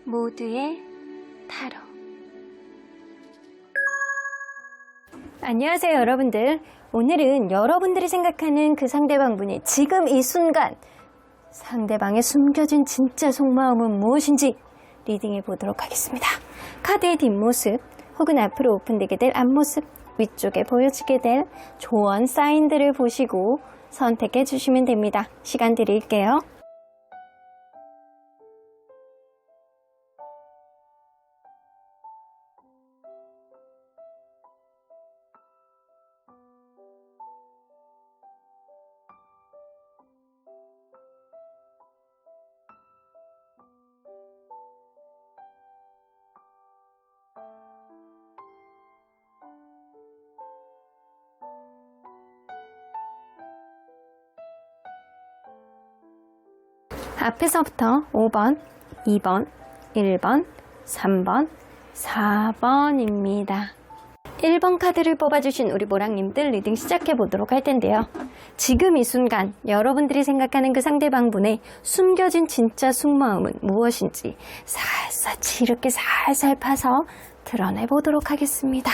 모두의 타로. 안녕하세요 여러분들. 오늘은 여러분들이 생각하는 그 상대방분의 지금 이 순간 상대방의 숨겨진 진짜 속마음은 무엇인지 리딩해 보도록 하겠습니다. 카드의 뒷모습 혹은 앞으로 오픈되게 될 앞모습, 위쪽에 보여지게 될 조언 사인들을 보시고 선택해 주시면 됩니다. 시간 드릴게요. 앞에서부터 5번, 2번, 1번, 3번, 4번입니다. 1번 카드를 뽑아주신 우리 모랑님들 리딩 시작해 보도록 할 텐데요. 지금 이 순간 여러분들이 생각하는 그 상대방분의 숨겨진 진짜 속마음은 무엇인지 살살 이렇게 살살 파서 드러내 보도록 하겠습니다.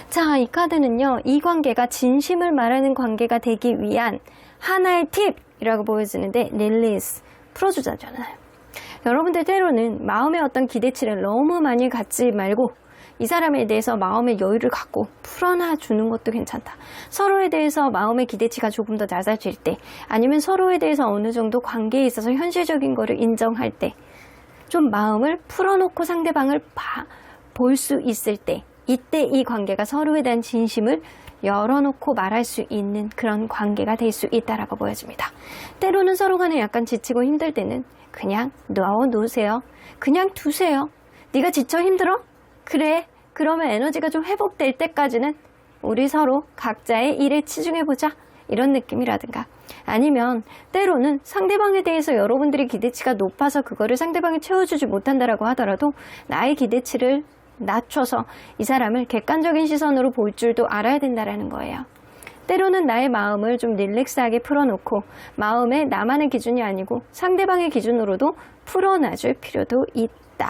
자, 이 카드는요, 이 관계가 진심을 말하는 관계가 되기 위한 하나의 팁이라고 보여지는데, 릴리스, 풀어주자잖아요. 여러분들 때로는 마음의 어떤 기대치를 너무 많이 갖지 말고 이 사람에 대해서 마음의 여유를 갖고 풀어놔주는 것도 괜찮다. 서로에 대해서 마음의 기대치가 조금 더 낮아질 때, 아니면 서로에 대해서 어느 정도 관계에 있어서 현실적인 거를 인정할 때, 좀 마음을 풀어놓고 상대방을 볼 수 있을 때, 이때 이 관계가 서로에 대한 진심을 열어놓고 말할 수 있는 그런 관계가 될 수 있다라고 보여집니다. 때로는 서로 간에 약간 지치고 힘들 때는 그냥 놓으세요. 그냥 두세요. 네가 지쳐 힘들어? 그래. 그러면 에너지가 좀 회복될 때까지는 우리 서로 각자의 일에 치중해보자. 이런 느낌이라든가, 아니면 때로는 상대방에 대해서 여러분들의 기대치가 높아서 그거를 상대방이 채워주지 못한다라고 하더라도 나의 기대치를 낮춰서 이 사람을 객관적인 시선으로 볼 줄도 알아야 된다라는 거예요. 때로는 나의 마음을 좀 릴렉스하게 풀어놓고 마음에 나만의 기준이 아니고 상대방의 기준으로도 풀어놔줄 필요도 있다.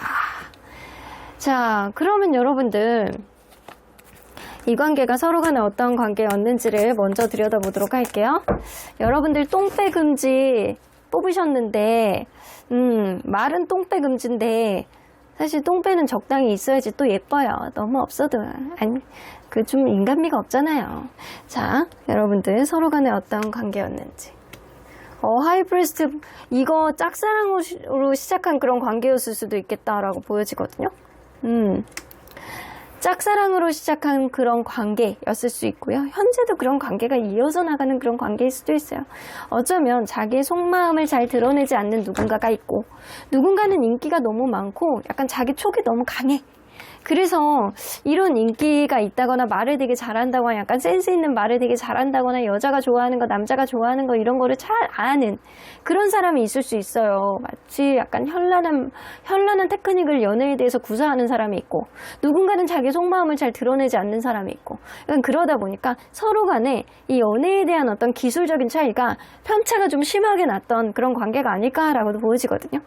자, 그러면 여러분들 이 관계가 서로 간에 어떤 관계였는지를 먼저 들여다보도록 할게요. 여러분들 똥배 금지 뽑으셨는데 말은 똥배 금지인데 사실 똥배는 적당히 있어야지 또 예뻐요. 너무 없어도 좀 인간미가 없잖아요. 자, 여러분들 서로 간에 어떤 관계였는지. 하이프리스트, 이거 짝사랑으로 시작한 그런 관계였을 수도 있겠다라고 보여지거든요. 짝사랑으로 시작한 그런 관계였을 수 있고요. 현재도 그런 관계가 이어져 나가는 그런 관계일 수도 있어요. 어쩌면 자기의 속마음을 잘 드러내지 않는 누군가가 있고, 누군가는 인기가 너무 많고 약간 자기 촉이 너무 강해. 그래서 이런 인기가 있다거나 말을 되게 잘한다거나 약간 센스 있는 말을 되게 잘한다거나 여자가 좋아하는 거, 남자가 좋아하는 거 이런 거를 잘 아는 그런 사람이 있을 수 있어요. 마치 약간 현란한 테크닉을 연애에 대해서 구사하는 사람이 있고, 누군가는 자기 속마음을 잘 드러내지 않는 사람이 있고, 그러다 보니까 서로 간에 이 연애에 대한 어떤 기술적인 차이가 편차가 좀 심하게 났던 그런 관계가 아닐까라고도 보여지거든요.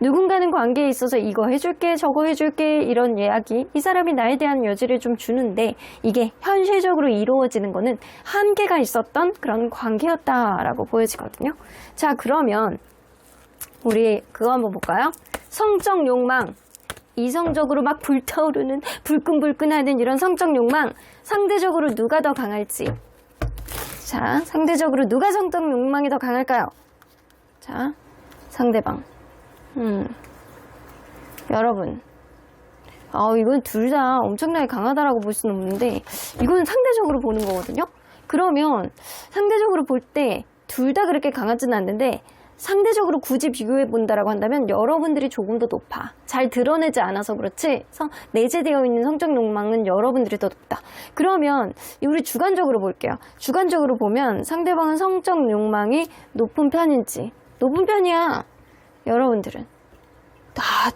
누군가는 관계에 있어서 이거 해줄게 저거 해줄게 이런 이야기, 이 사람이 나에 대한 여지를 좀 주는데 이게 현실적으로 이루어지는 거는 한계가 있었던 그런 관계였다라고 보여지거든요. 자, 그러면 우리 그거 한번 볼까요? 성적 욕망, 이성적으로 막 불타오르는 불끈불끈하는 이런 성적 욕망, 상대적으로 누가 더 강할지. 자, 상대적으로 누가 성적 욕망이 더 강할까요? 자, 상대방. 여러분, 이건 둘 다 엄청나게 강하다라고 볼 수는 없는데 이건 상대적으로 보는 거거든요. 그러면 상대적으로 볼 때 둘 다 그렇게 강하지는 않는데 상대적으로 굳이 비교해 본다라고 한다면 여러분들이 조금 더 높아. 잘 드러내지 않아서 그렇지, 그래서 내재되어 있는 성적 욕망은 여러분들이 더 높다. 그러면 우리 주관적으로 볼게요. 주관적으로 보면 상대방은 성적 욕망이 높은 편인지. 높은 편이야. 여러분들은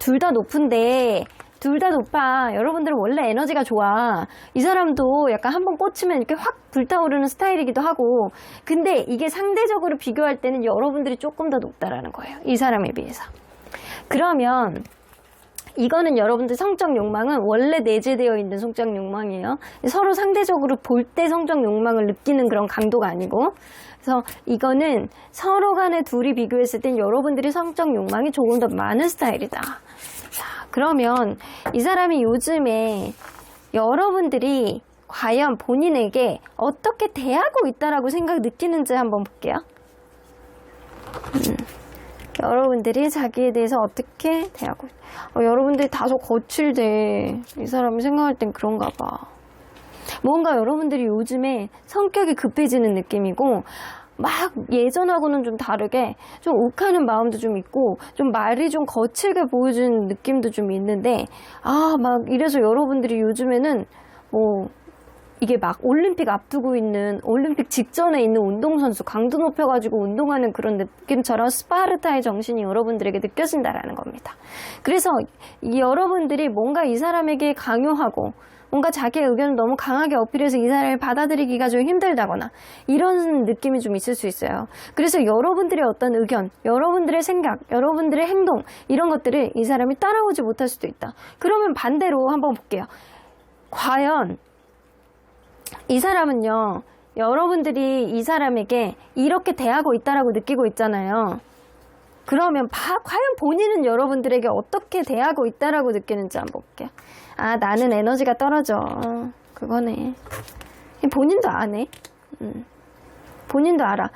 둘 다 높은데, 둘 다 높아. 여러분들은 원래 에너지가 좋아. 이 사람도 약간 한번 꽂히면 이렇게 확 불타오르는 스타일이기도 하고, 근데 이게 상대적으로 비교할 때는 여러분들이 조금 더 높다라는 거예요. 이 사람에 비해서. 그러면 이거는 여러분들 성적 욕망은 원래 내재되어 있는 성적 욕망이에요. 서로 상대적으로 볼 때 성적 욕망을 느끼는 그런 강도가 아니고, 그래서 이거는 서로 간에 둘이 비교했을 땐 여러분들이 성적 욕망이 조금 더 많은 스타일이다. 자, 그러면 이 사람이 요즘에 여러분들이 과연 본인에게 어떻게 대하고 있다라고 느끼는지 한번 볼게요. 여러분들이 자기에 대해서 어떻게 대하고 여러분들이 다소 거칠대. 이 사람이 생각할 땐 그런가 봐. 뭔가 여러분들이 요즘에 성격이 급해지는 느낌이고 막 예전하고는 좀 다르게 좀 욱하는 마음도 좀 있고 좀 말이 좀 거칠게 보여주는 느낌도 좀 있는데 막 이래서 여러분들이 요즘에는 뭐 이게 막 올림픽 앞두고 있는 올림픽 직전에 있는 운동선수 강도 높여가지고 운동하는 그런 느낌처럼 스파르타의 정신이 여러분들에게 느껴진다라는 겁니다. 그래서 여러분들이 뭔가 이 사람에게 강요하고 뭔가 자기의 의견을 너무 강하게 어필해서 이 사람을 받아들이기가 좀 힘들다거나 이런 느낌이 좀 있을 수 있어요. 그래서 여러분들의 어떤 의견, 여러분들의 생각, 여러분들의 행동 이런 것들을 이 사람이 따라오지 못할 수도 있다. 그러면 반대로 한번 볼게요. 과연 이 사람은요, 여러분들이 이 사람에게 이렇게 대하고 있다라고 느끼고 있잖아요. 그러면 과연 본인은 여러분들에게 어떻게 대하고 있다라고 느끼는지 한번 볼게요. 나는 에너지가 떨어져. 그거네. 본인도 아네. 본인도 알아.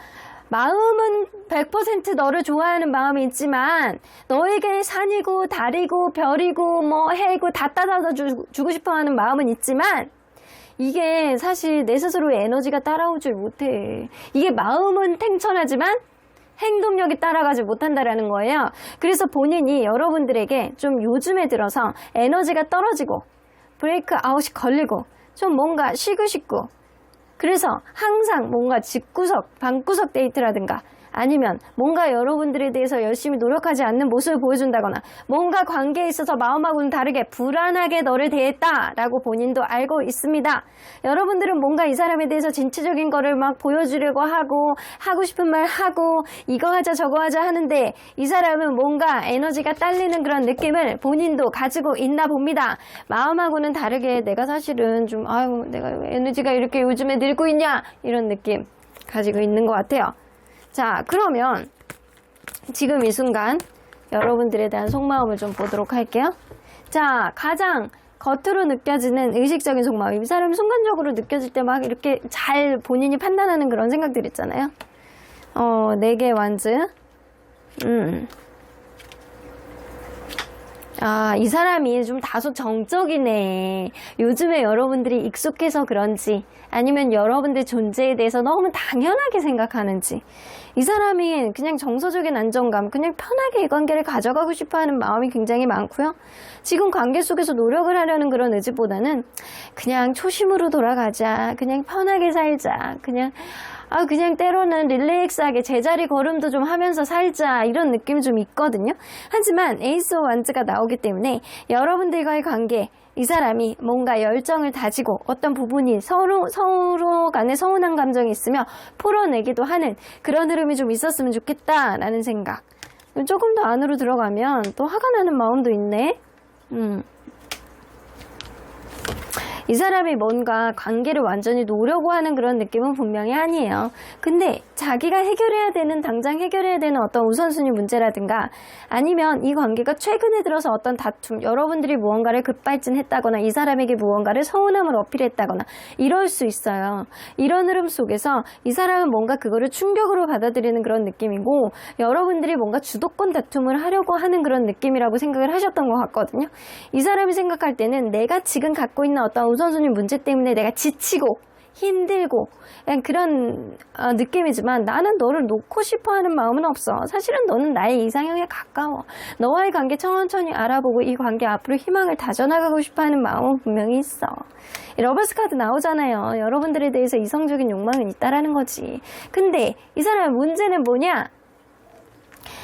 마음은 100% 너를 좋아하는 마음이 있지만 너에게 산이고 달이고 별이고 뭐 해고 다 따라다 주고 싶어하는 마음은 있지만 이게 사실 내 스스로의 에너지가 따라오질 못해. 이게 마음은 탱천하지만 행동력이 따라가지 못한다라는 거예요. 그래서 본인이 여러분들에게 좀 요즘에 들어서 에너지가 떨어지고 브레이크 아웃이 걸리고 좀 뭔가 쉬고 싶고 그래서 항상 뭔가 집구석, 방구석 데이트라든가 아니면 뭔가 여러분들에 대해서 열심히 노력하지 않는 모습을 보여준다거나 뭔가 관계에 있어서 마음하고는 다르게 불안하게 너를 대했다라고 본인도 알고 있습니다. 여러분들은 뭔가 이 사람에 대해서 진취적인 거를 막 보여주려고 하고 싶은 말 하고 이거 하자 저거 하자 하는데 이 사람은 뭔가 에너지가 딸리는 그런 느낌을 본인도 가지고 있나 봅니다. 마음하고는 다르게 내가 사실은 좀 내가 에너지가 이렇게 요즘에 늘고 있냐 이런 느낌 가지고 있는 것 같아요. 자, 그러면 지금 이 순간 여러분들에 대한 속마음을 좀 보도록 할게요. 자, 가장 겉으로 느껴지는 의식적인 속마음. 이 사람이 순간적으로 느껴질 때 막 이렇게 잘 본인이 판단하는 그런 생각들 있잖아요. 4개 완즈. 이 사람이 좀 다소 정적이네. 요즘에 여러분들이 익숙해서 그런지 아니면 여러분들 존재에 대해서 너무 당연하게 생각하는지 이 사람이 그냥 정서적인 안정감, 그냥 편하게 이 관계를 가져가고 싶어하는 마음이 굉장히 많고요. 지금 관계 속에서 노력을 하려는 그런 의지보다는 그냥 초심으로 돌아가자, 그냥 편하게 살자, 그냥 때로는 릴렉스하게 제자리 걸음도 좀 하면서 살자 이런 느낌 좀 있거든요. 하지만 에이스 오브 완즈가 나오기 때문에 여러분들과의 관계 이 사람이 뭔가 열정을 다지고 어떤 부분이 서로 간에 서운한 감정이 있으며 풀어내기도 하는 그런 흐름이 좀 있었으면 좋겠다라는 생각. 조금 더 안으로 들어가면 또 화가 나는 마음도 있네. 이 사람이 뭔가 관계를 완전히 놓으려고 하는 그런 느낌은 분명히 아니에요. 근데 자기가 당장 해결해야 되는 어떤 우선순위 문제라든가 아니면 이 관계가 최근에 들어서 어떤 다툼, 여러분들이 무언가를 급발진했다거나 이 사람에게 무언가를 서운함을 어필했다거나 이럴 수 있어요. 이런 흐름 속에서 이 사람은 뭔가 그거를 충격으로 받아들이는 그런 느낌이고 여러분들이 뭔가 주도권 다툼을 하려고 하는 그런 느낌이라고 생각을 하셨던 것 같거든요. 이 사람이 생각할 때는 내가 지금 갖고 있는 어떤 우선순위 문제 때문에 내가 지치고 힘들고 그런 느낌이지만 나는 너를 놓고 싶어하는 마음은 없어. 사실은 너는 나의 이상형에 가까워. 너와의 관계 천천히 알아보고 이 관계 앞으로 희망을 다져나가고 싶어하는 마음은 분명히 있어. 러버스 카드 나오잖아요. 여러분들에 대해서 이성적인 욕망은 있다라는 거지. 근데 이 사람의 문제는 뭐냐?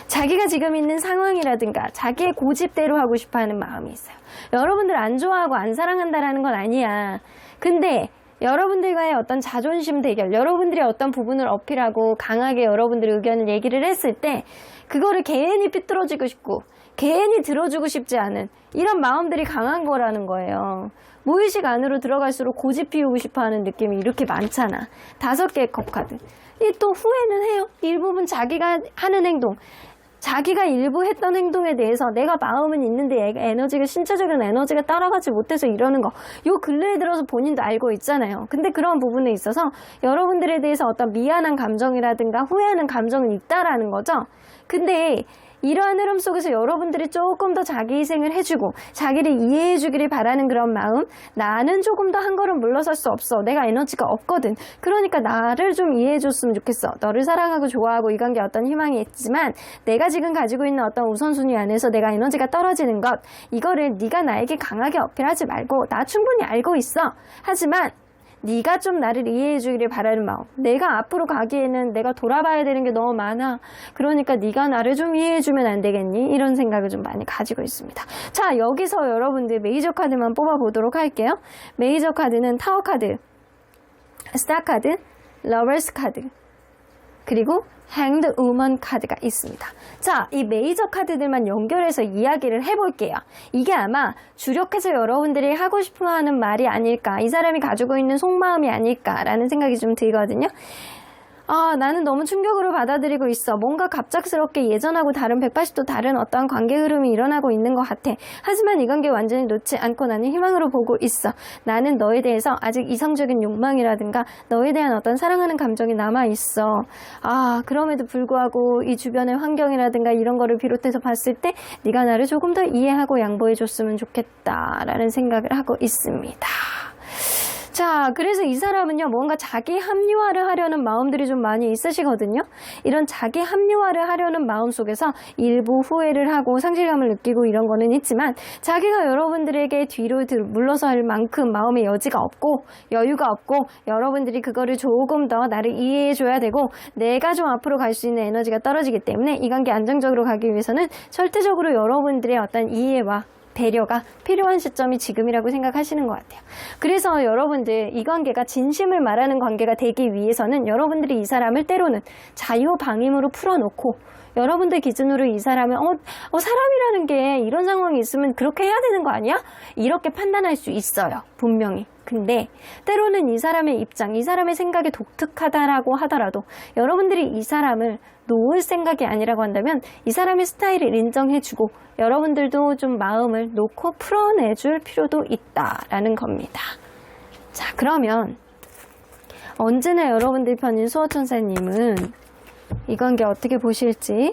자기가 지금 있는 상황이라든가 자기의 고집대로 하고 싶어하는 마음이 있어요. 여러분들 안 좋아하고 안 사랑한다라는 건 아니야. 근데 여러분들과의 어떤 자존심 대결, 여러분들이 어떤 부분을 어필하고 강하게 여러분들의 의견을 얘기를 했을 때 그거를 괜히 삐뚤어지고 싶고 괜히 들어주고 싶지 않은 이런 마음들이 강한 거라는 거예요. 무의식 안으로 들어갈수록 고집 피우고 싶어하는 느낌이 이렇게 많잖아. 5개의 컵 카드. 이 또 후회는 해요. 일부분 자기가 하는 행동, 자기가 일부 했던 행동에 대해서 내가 마음은 있는데 에너지가, 신체적인 에너지가 따라가지 못해서 이러는 거, 요 근래에 들어서 본인도 알고 있잖아요. 근데 그런 부분에 있어서 여러분들에 대해서 어떤 미안한 감정이라든가 후회하는 감정은 있다라는 거죠. 근데 이러한 흐름 속에서 여러분들이 조금 더 자기 희생을 해주고 자기를 이해해 주기를 바라는 그런 마음, 나는 조금 더 한 걸음 물러설 수 없어, 내가 에너지가 없거든, 그러니까 나를 좀 이해해 줬으면 좋겠어, 너를 사랑하고 좋아하고 이 관계에 어떤 희망이 있지만 내가 지금 가지고 있는 어떤 우선순위 안에서 내가 에너지가 떨어지는 것, 이거를 네가 나에게 강하게 어필하지 말고 나 충분히 알고 있어, 하지만 네가 좀 나를 이해해 주기를 바라는 마음, 내가 앞으로 가기에는 내가 돌아봐야 되는 게 너무 많아, 그러니까 네가 나를 좀 이해해 주면 안 되겠니? 이런 생각을 좀 많이 가지고 있습니다. 자, 여기서 여러분들 메이저 카드만 뽑아 보도록 할게요. 메이저 카드는 타워 카드, 스타 카드, 러버스 카드, 그리고 행드 우먼 카드가 있습니다. 자, 이 메이저 카드들만 연결해서 이야기를 해볼게요. 이게 아마 주력해서 여러분들이 하고 싶어하는 말이 아닐까, 이 사람이 가지고 있는 속마음이 아닐까라는 생각이 좀 들거든요. 나는 너무 충격으로 받아들이고 있어. 뭔가 갑작스럽게 예전하고 다른 180도 다른 어떠한 관계 흐름이 일어나고 있는 것 같아. 하지만 이 관계 완전히 놓지 않고 나는 희망으로 보고 있어. 나는 너에 대해서 아직 이성적인 욕망이라든가 너에 대한 어떤 사랑하는 감정이 남아있어. 그럼에도 불구하고 이 주변의 환경이라든가 이런 거를 비롯해서 봤을 때 네가 나를 조금 더 이해하고 양보해줬으면 좋겠다라는 생각을 하고 있습니다. 자, 그래서 이 사람은요, 뭔가 자기 합리화를 하려는 마음들이 좀 많이 있으시거든요. 이런 자기 합리화를 하려는 마음 속에서 일부 후회를 하고 상실감을 느끼고 이런 거는 있지만 자기가 여러분들에게 뒤로 물러설 만큼 마음의 여지가 없고 여유가 없고 여러분들이 그거를 조금 더 나를 이해해 줘야 되고 내가 좀 앞으로 갈 수 있는 에너지가 떨어지기 때문에 이 관계 안정적으로 가기 위해서는 절대적으로 여러분들의 어떤 이해와 배려가 필요한 시점이 지금이라고 생각하시는 것 같아요. 그래서 여러분들 이 관계가 진심을 말하는 관계가 되기 위해서는 여러분들이 이 사람을 때로는 자유방임으로 풀어놓고 여러분들 기준으로 이 사람을 사람이라는 게 이런 상황이 있으면 그렇게 해야 되는 거 아니야? 이렇게 판단할 수 있어요. 분명히. 근데 때로는 이 사람의 입장, 이 사람의 생각이 독특하다라고 하더라도 여러분들이 이 사람을 놓을 생각이 아니라고 한다면 이 사람의 스타일을 인정해주고 여러분들도 좀 마음을 놓고 풀어내줄 필요도 있다라는 겁니다. 자, 그러면 언제나 여러분들 편인 수호천사님은 이 관계 어떻게 보실지.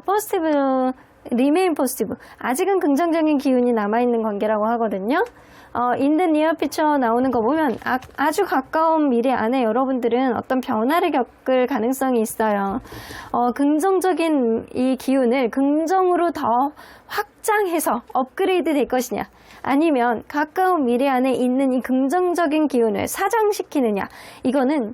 포지티브, 리메인 포지티브. 아직은 긍정적인 기운이 남아있는 관계라고 하거든요. In the near future 나오는 거 보면 아주 가까운 미래 안에 여러분들은 어떤 변화를 겪을 가능성이 있어요. 긍정적인 이 기운을 긍정으로 더 확장해서 업그레이드 될 것이냐, 아니면 가까운 미래 안에 있는 이 긍정적인 기운을 사장시키느냐, 이거는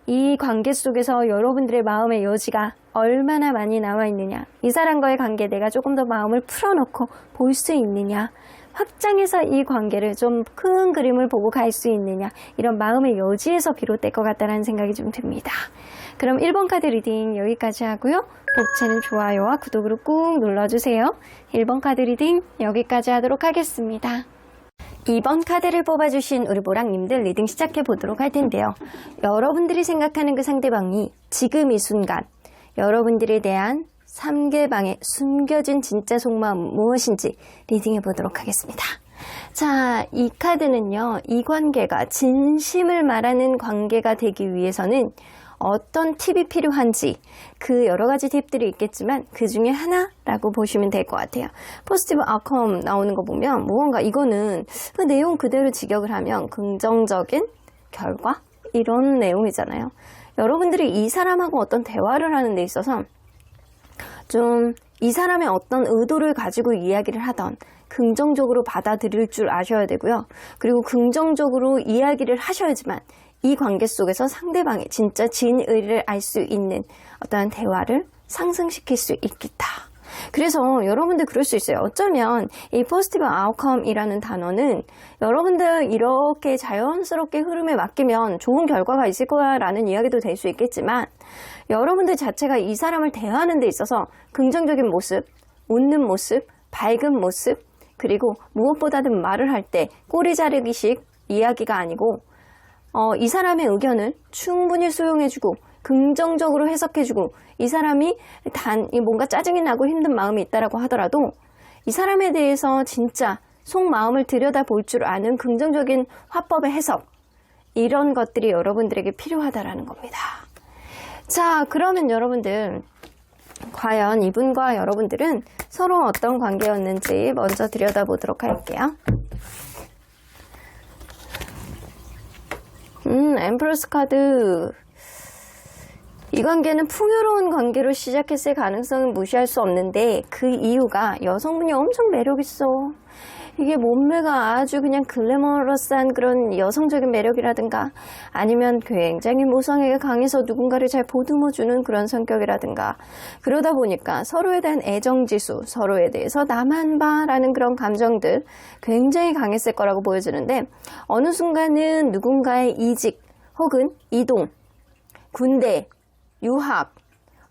이 관계 속에서 여러분들의 마음의 여지가 얼마나 많이 나와 있느냐, 이 사람과의 관계 내가 조금 더 마음을 풀어놓고 볼 수 있느냐, 확장해서 이 관계를 좀 큰 그림을 보고 갈 수 있느냐, 이런 마음의 여지에서 비롯될 것 같다는 생각이 좀 듭니다. 그럼 1번 카드 리딩 여기까지 하고요. 복채는 좋아요와 구독으로 꾹 눌러주세요. 1번 카드 리딩 여기까지 하도록 하겠습니다. 2번 카드를 뽑아주신 우리 모랑님들 리딩 시작해 보도록 할 텐데요. 여러분들이 생각하는 그 상대방이 지금 이 순간 여러분들에 대한 상대방의 숨겨진 진짜 속마음 무엇인지 리딩해 보도록 하겠습니다. 자, 이 카드는요, 이 관계가 진심을 말하는 관계가 되기 위해서는 어떤 팁이 필요한지, 그 여러 가지 팁들이 있겠지만 그 중에 하나라고 보시면 될 것 같아요. 포지티브 아웃컴 나오는 거 보면 무언가 이거는 그 내용 그대로 직역을 하면 긍정적인 결과? 이런 내용이잖아요. 여러분들이 이 사람하고 어떤 대화를 하는 데 있어서 좀 이 사람의 어떤 의도를 가지고 이야기를 하던 긍정적으로 받아들일 줄 아셔야 되고요. 그리고 긍정적으로 이야기를 하셔야지만 이 관계 속에서 상대방의 진짜 진의를 알 수 있는 어떠한 대화를 상승시킬 수 있겠다. 그래서 여러분들 그럴 수 있어요. 어쩌면 이 포지티브 아웃컴이라는 단어는 여러분들 이렇게 자연스럽게 흐름에 맡기면 좋은 결과가 있을 거야라는 이야기도 될 수 있겠지만 여러분들 자체가 이 사람을 대하는 데 있어서 긍정적인 모습, 웃는 모습, 밝은 모습, 그리고 무엇보다든 말을 할 때 꼬리 자르기식 이야기가 아니고 이 사람의 의견을 충분히 수용해주고 긍정적으로 해석해주고 이 사람이 뭔가 짜증이 나고 힘든 마음이 있다라고 하더라도 이 사람에 대해서 진짜 속마음을 들여다볼 줄 아는 긍정적인 화법의 해석, 이런 것들이 여러분들에게 필요하다라는 겁니다. 자, 그러면 여러분들 과연 이분과 여러분들은 서로 어떤 관계였는지 먼저 들여다보도록 할게요. 엠프러스 카드. 이 관계는 풍요로운 관계로 시작했을 가능성은 무시할 수 없는데 그 이유가 여성분이 엄청 매력있어. 이게 몸매가 아주 그냥 글래머러스한 그런 여성적인 매력이라든가 아니면 굉장히 모성애가 강해서 누군가를 잘 보듬어주는 그런 성격이라든가 그러다 보니까 서로에 대한 애정지수, 서로에 대해서 나만 봐라는 그런 감정들 굉장히 강했을 거라고 보여지는데 어느 순간은 누군가의 이직 혹은 이동, 군대, 유학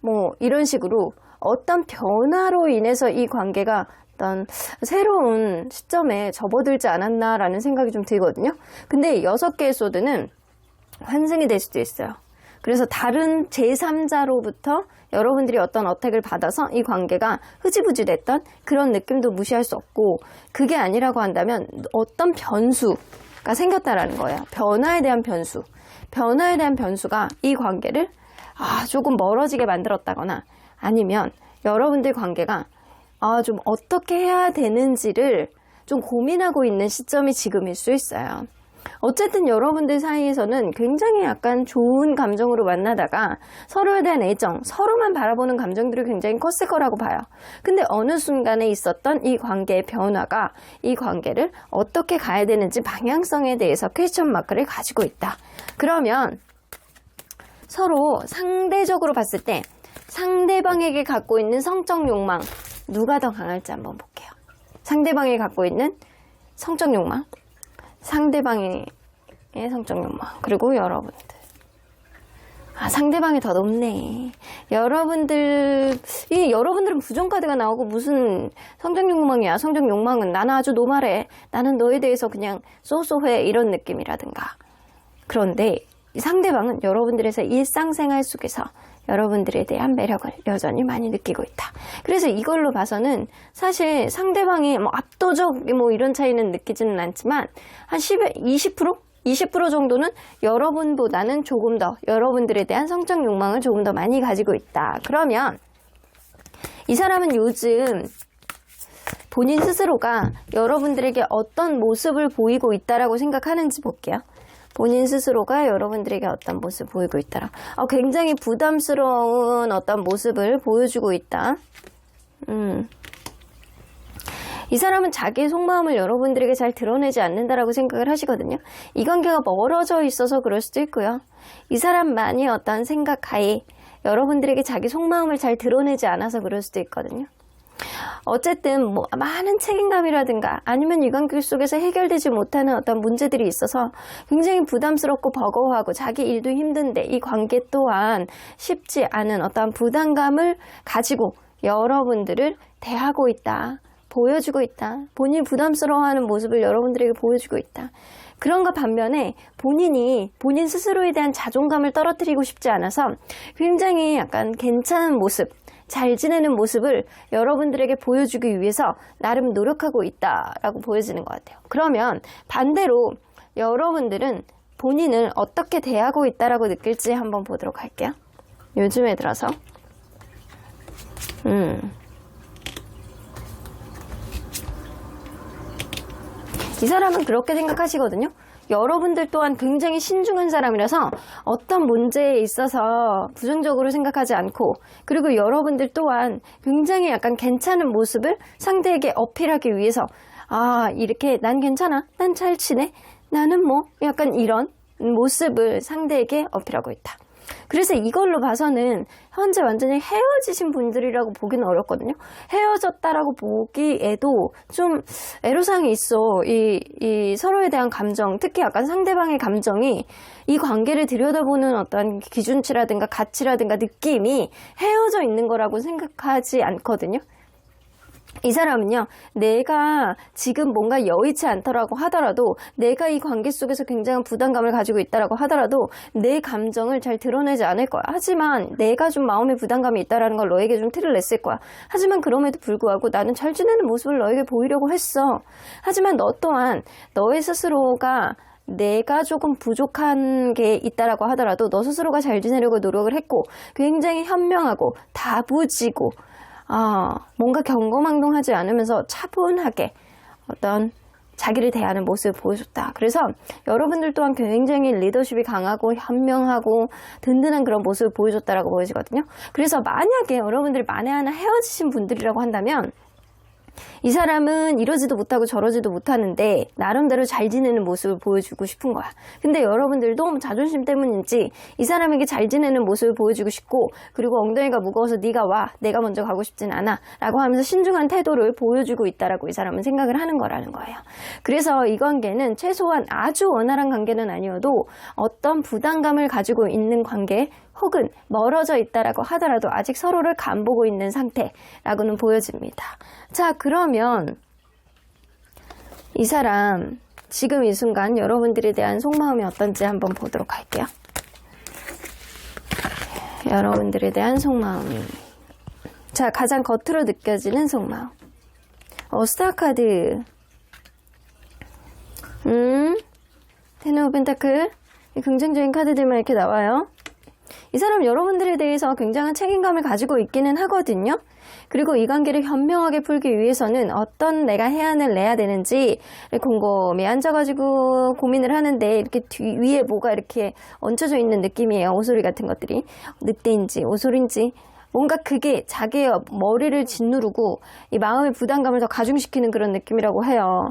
뭐 이런 식으로 어떤 변화로 인해서 이 관계가 어떤 새로운 시점에 접어들지 않았나라는 생각이 좀 들거든요. 근데 6개의 소드는 환승이 될 수도 있어요. 그래서 다른 제3자로부터 여러분들이 어떤 어택을 받아서 이 관계가 흐지부지 됐던 그런 느낌도 무시할 수 없고 그게 아니라고 한다면 어떤 변수가 생겼다라는 거예요. 변화에 대한 변수. 변화에 대한 변수가 이 관계를 조금 멀어지게 만들었다거나 아니면 여러분들 관계가 좀 어떻게 해야 되는지를 좀 고민하고 있는 시점이 지금일 수 있어요. 어쨌든 여러분들 사이에서는 굉장히 약간 좋은 감정으로 만나다가 서로에 대한 애정, 서로만 바라보는 감정들이 굉장히 컸을 거라고 봐요. 근데 어느 순간에 있었던 이 관계의 변화가 이 관계를 어떻게 가야 되는지 방향성에 대해서 퀘스천 마크를 가지고 있다. 그러면 서로 상대적으로 봤을 때 상대방에게 갖고 있는 성적 욕망 누가 더 강할지 한번 볼게요. 상대방이 갖고 있는 성적 욕망, 상대방의 성적 욕망, 그리고 여러분들. 상대방이 더 높네. 여러분들은 부정카드가 나오고 무슨 성적 욕망이야. 성적 욕망은 나는 아주 노말해. 나는 너에 대해서 그냥 쏘쏘해. 이런 느낌이라든가. 그런데 상대방은 여러분들에서 일상생활 속에서 여러분들에 대한 매력을 여전히 많이 느끼고 있다. 그래서 이걸로 봐서는 사실 상대방이 압도적 이런 차이는 느끼지는 않지만 한 20%? 20% 정도는 여러분보다는 조금 더 여러분들에 대한 성적 욕망을 조금 더 많이 가지고 있다. 그러면 이 사람은 요즘 본인 스스로가 여러분들에게 어떤 모습을 보이고 있다라고 생각하는지 볼게요. 본인 스스로가 여러분들에게 어떤 모습을 보이고 있다라. 굉장히 부담스러운 어떤 모습을 보여주고 있다. 이 사람은 자기의 속마음을 여러분들에게 잘 드러내지 않는다라고 생각을 하시거든요. 이 관계가 멀어져 있어서 그럴 수도 있고요. 이 사람만이 어떤 생각하에 여러분들에게 자기 속마음을 잘 드러내지 않아서 그럴 수도 있거든요. 어쨌든 많은 책임감이라든가 아니면 이 관계 속에서 해결되지 못하는 어떤 문제들이 있어서 굉장히 부담스럽고 버거워하고 자기 일도 힘든데 이 관계 또한 쉽지 않은 어떤 부담감을 가지고 여러분들을 대하고 있다. 보여주고 있다. 본인이 부담스러워하는 모습을 여러분들에게 보여주고 있다. 그런가 반면에 본인 스스로에 대한 자존감을 떨어뜨리고 싶지 않아서 굉장히 약간 괜찮은 모습, 잘 지내는 모습을 여러분들에게 보여주기 위해서 나름 노력하고 있다라고 보여지는 것 같아요. 그러면 반대로 여러분들은 본인을 어떻게 대하고 있다라고 느낄지 한번 보도록 할게요. 요즘에 들어서 이 사람은 그렇게 생각하시거든요. 여러분들 또한 굉장히 신중한 사람이라서 어떤 문제에 있어서 부정적으로 생각하지 않고 그리고 여러분들 또한 굉장히 약간 괜찮은 모습을 상대에게 어필하기 위해서 이렇게 난 괜찮아, 난 잘 지내, 나는 약간 이런 모습을 상대에게 어필하고 있다. 그래서 이걸로 봐서는 현재 완전히 헤어지신 분들이라고 보기는 어렵거든요. 헤어졌다라고 보기에도 좀 애로사항이 있어. 이 서로에 대한 감정, 특히 약간 상대방의 감정이 이 관계를 들여다보는 어떤 기준치라든가 가치라든가 느낌이 헤어져 있는 거라고 생각하지 않거든요. 이 사람은요, 내가 지금 뭔가 여의치 않더라고 하더라도, 내가 이 관계 속에서 굉장한 부담감을 가지고 있다라고 하더라도 내 감정을 잘 드러내지 않을 거야. 하지만 내가 좀 마음에 부담감이 있다라는 걸 너에게 좀 티를 냈을 거야. 하지만 그럼에도 불구하고 나는 잘 지내는 모습을 너에게 보이려고 했어. 하지만 너 또한 너의 스스로가 내가 조금 부족한 게 있다라고 하더라도 너 스스로가 잘 지내려고 노력을 했고, 굉장히 현명하고 다부지고 뭔가 경거망동하지 않으면서 차분하게 어떤 자기를 대하는 모습을 보여줬다. 그래서 여러분들 또한 굉장히 리더십이 강하고 현명하고 든든한 그런 모습을 보여줬다라고 보여지거든요. 그래서 만약에 여러분들이 만에 하나 헤어지신 분들이라고 한다면, 이 사람은 이러지도 못하고 저러지도 못하는데 나름대로 잘 지내는 모습을 보여주고 싶은 거야. 근데 여러분들도 자존심 때문인지 이 사람에게 잘 지내는 모습을 보여주고 싶고, 그리고 엉덩이가 무거워서 네가 와, 내가 먼저 가고 싶진 않아 라고 하면서 신중한 태도를 보여주고 있다라고 이 사람은 생각을 하는 거라는 거예요. 그래서 이 관계는 최소한 아주 원활한 관계는 아니어도 어떤 부담감을 가지고 있는 관계, 혹은 멀어져 있다라고 하더라도 아직 서로를 간보고 있는 상태라고는 보여집니다. 자, 그러면 이 사람 지금 이 순간 여러분들에 대한 속마음이 어떤지 한번 보도록 할게요. 여러분들에 대한 속마음이, 자, 가장 겉으로 느껴지는 속마음. 스타 카드, 텐 오브 펜타클, 긍정적인 카드들만 이렇게 나와요. 이 사람 여러분들에 대해서 굉장한 책임감을 가지고 있기는 하거든요. 그리고 이 관계를 현명하게 풀기 위해서는 어떤 내가 해안을 내야 되는지 곰곰이 앉아가지고 고민을 하는데, 이렇게 위에 뭐가 이렇게 얹혀져 있는 느낌이에요. 오소리 같은 것들이. 늑대인지 오소리인지 뭔가 그게 자기의 머리를 짓누르고 이 마음의 부담감을 더 가중시키는 그런 느낌이라고 해요.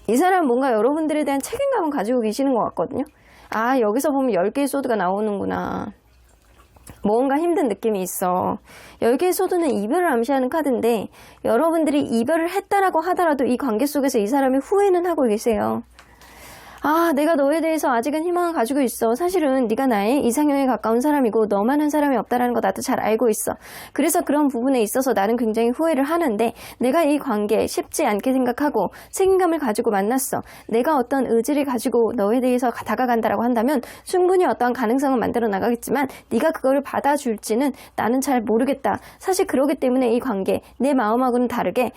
이 사람 뭔가 여러분들에 대한 책임감을 가지고 계시는 것 같거든요. 여기서 보면 10개의 소드가 나오는구나. 뭔가 힘든 느낌이 있어. 10개의 소드는 이별을 암시하는 카드인데, 여러분들이 이별을 했다라고 하더라도 이 관계 속에서 이 사람이 후회는 하고 계세요. 내가 너에 대해서 아직은 희망을 가지고 있어. 사실은 네가 나의 이상형에 가까운 사람이고 너만한 사람이 없다라는 거 나도 잘 알고 있어. 그래서 그런 부분에 있어서 나는 굉장히 후회를 하는데, 내가 이 관계에 쉽지 않게 생각하고 책임감을 가지고 만났어. 내가 어떤 의지를 가지고 너에 대해서 다가간다라고 한다면 충분히 어떠한 가능성은 만들어 나가겠지만, 네가 그거를 받아줄지는 나는 잘 모르겠다. 사실 그러기 때문에 이 관계, 내 마음하고는 다르게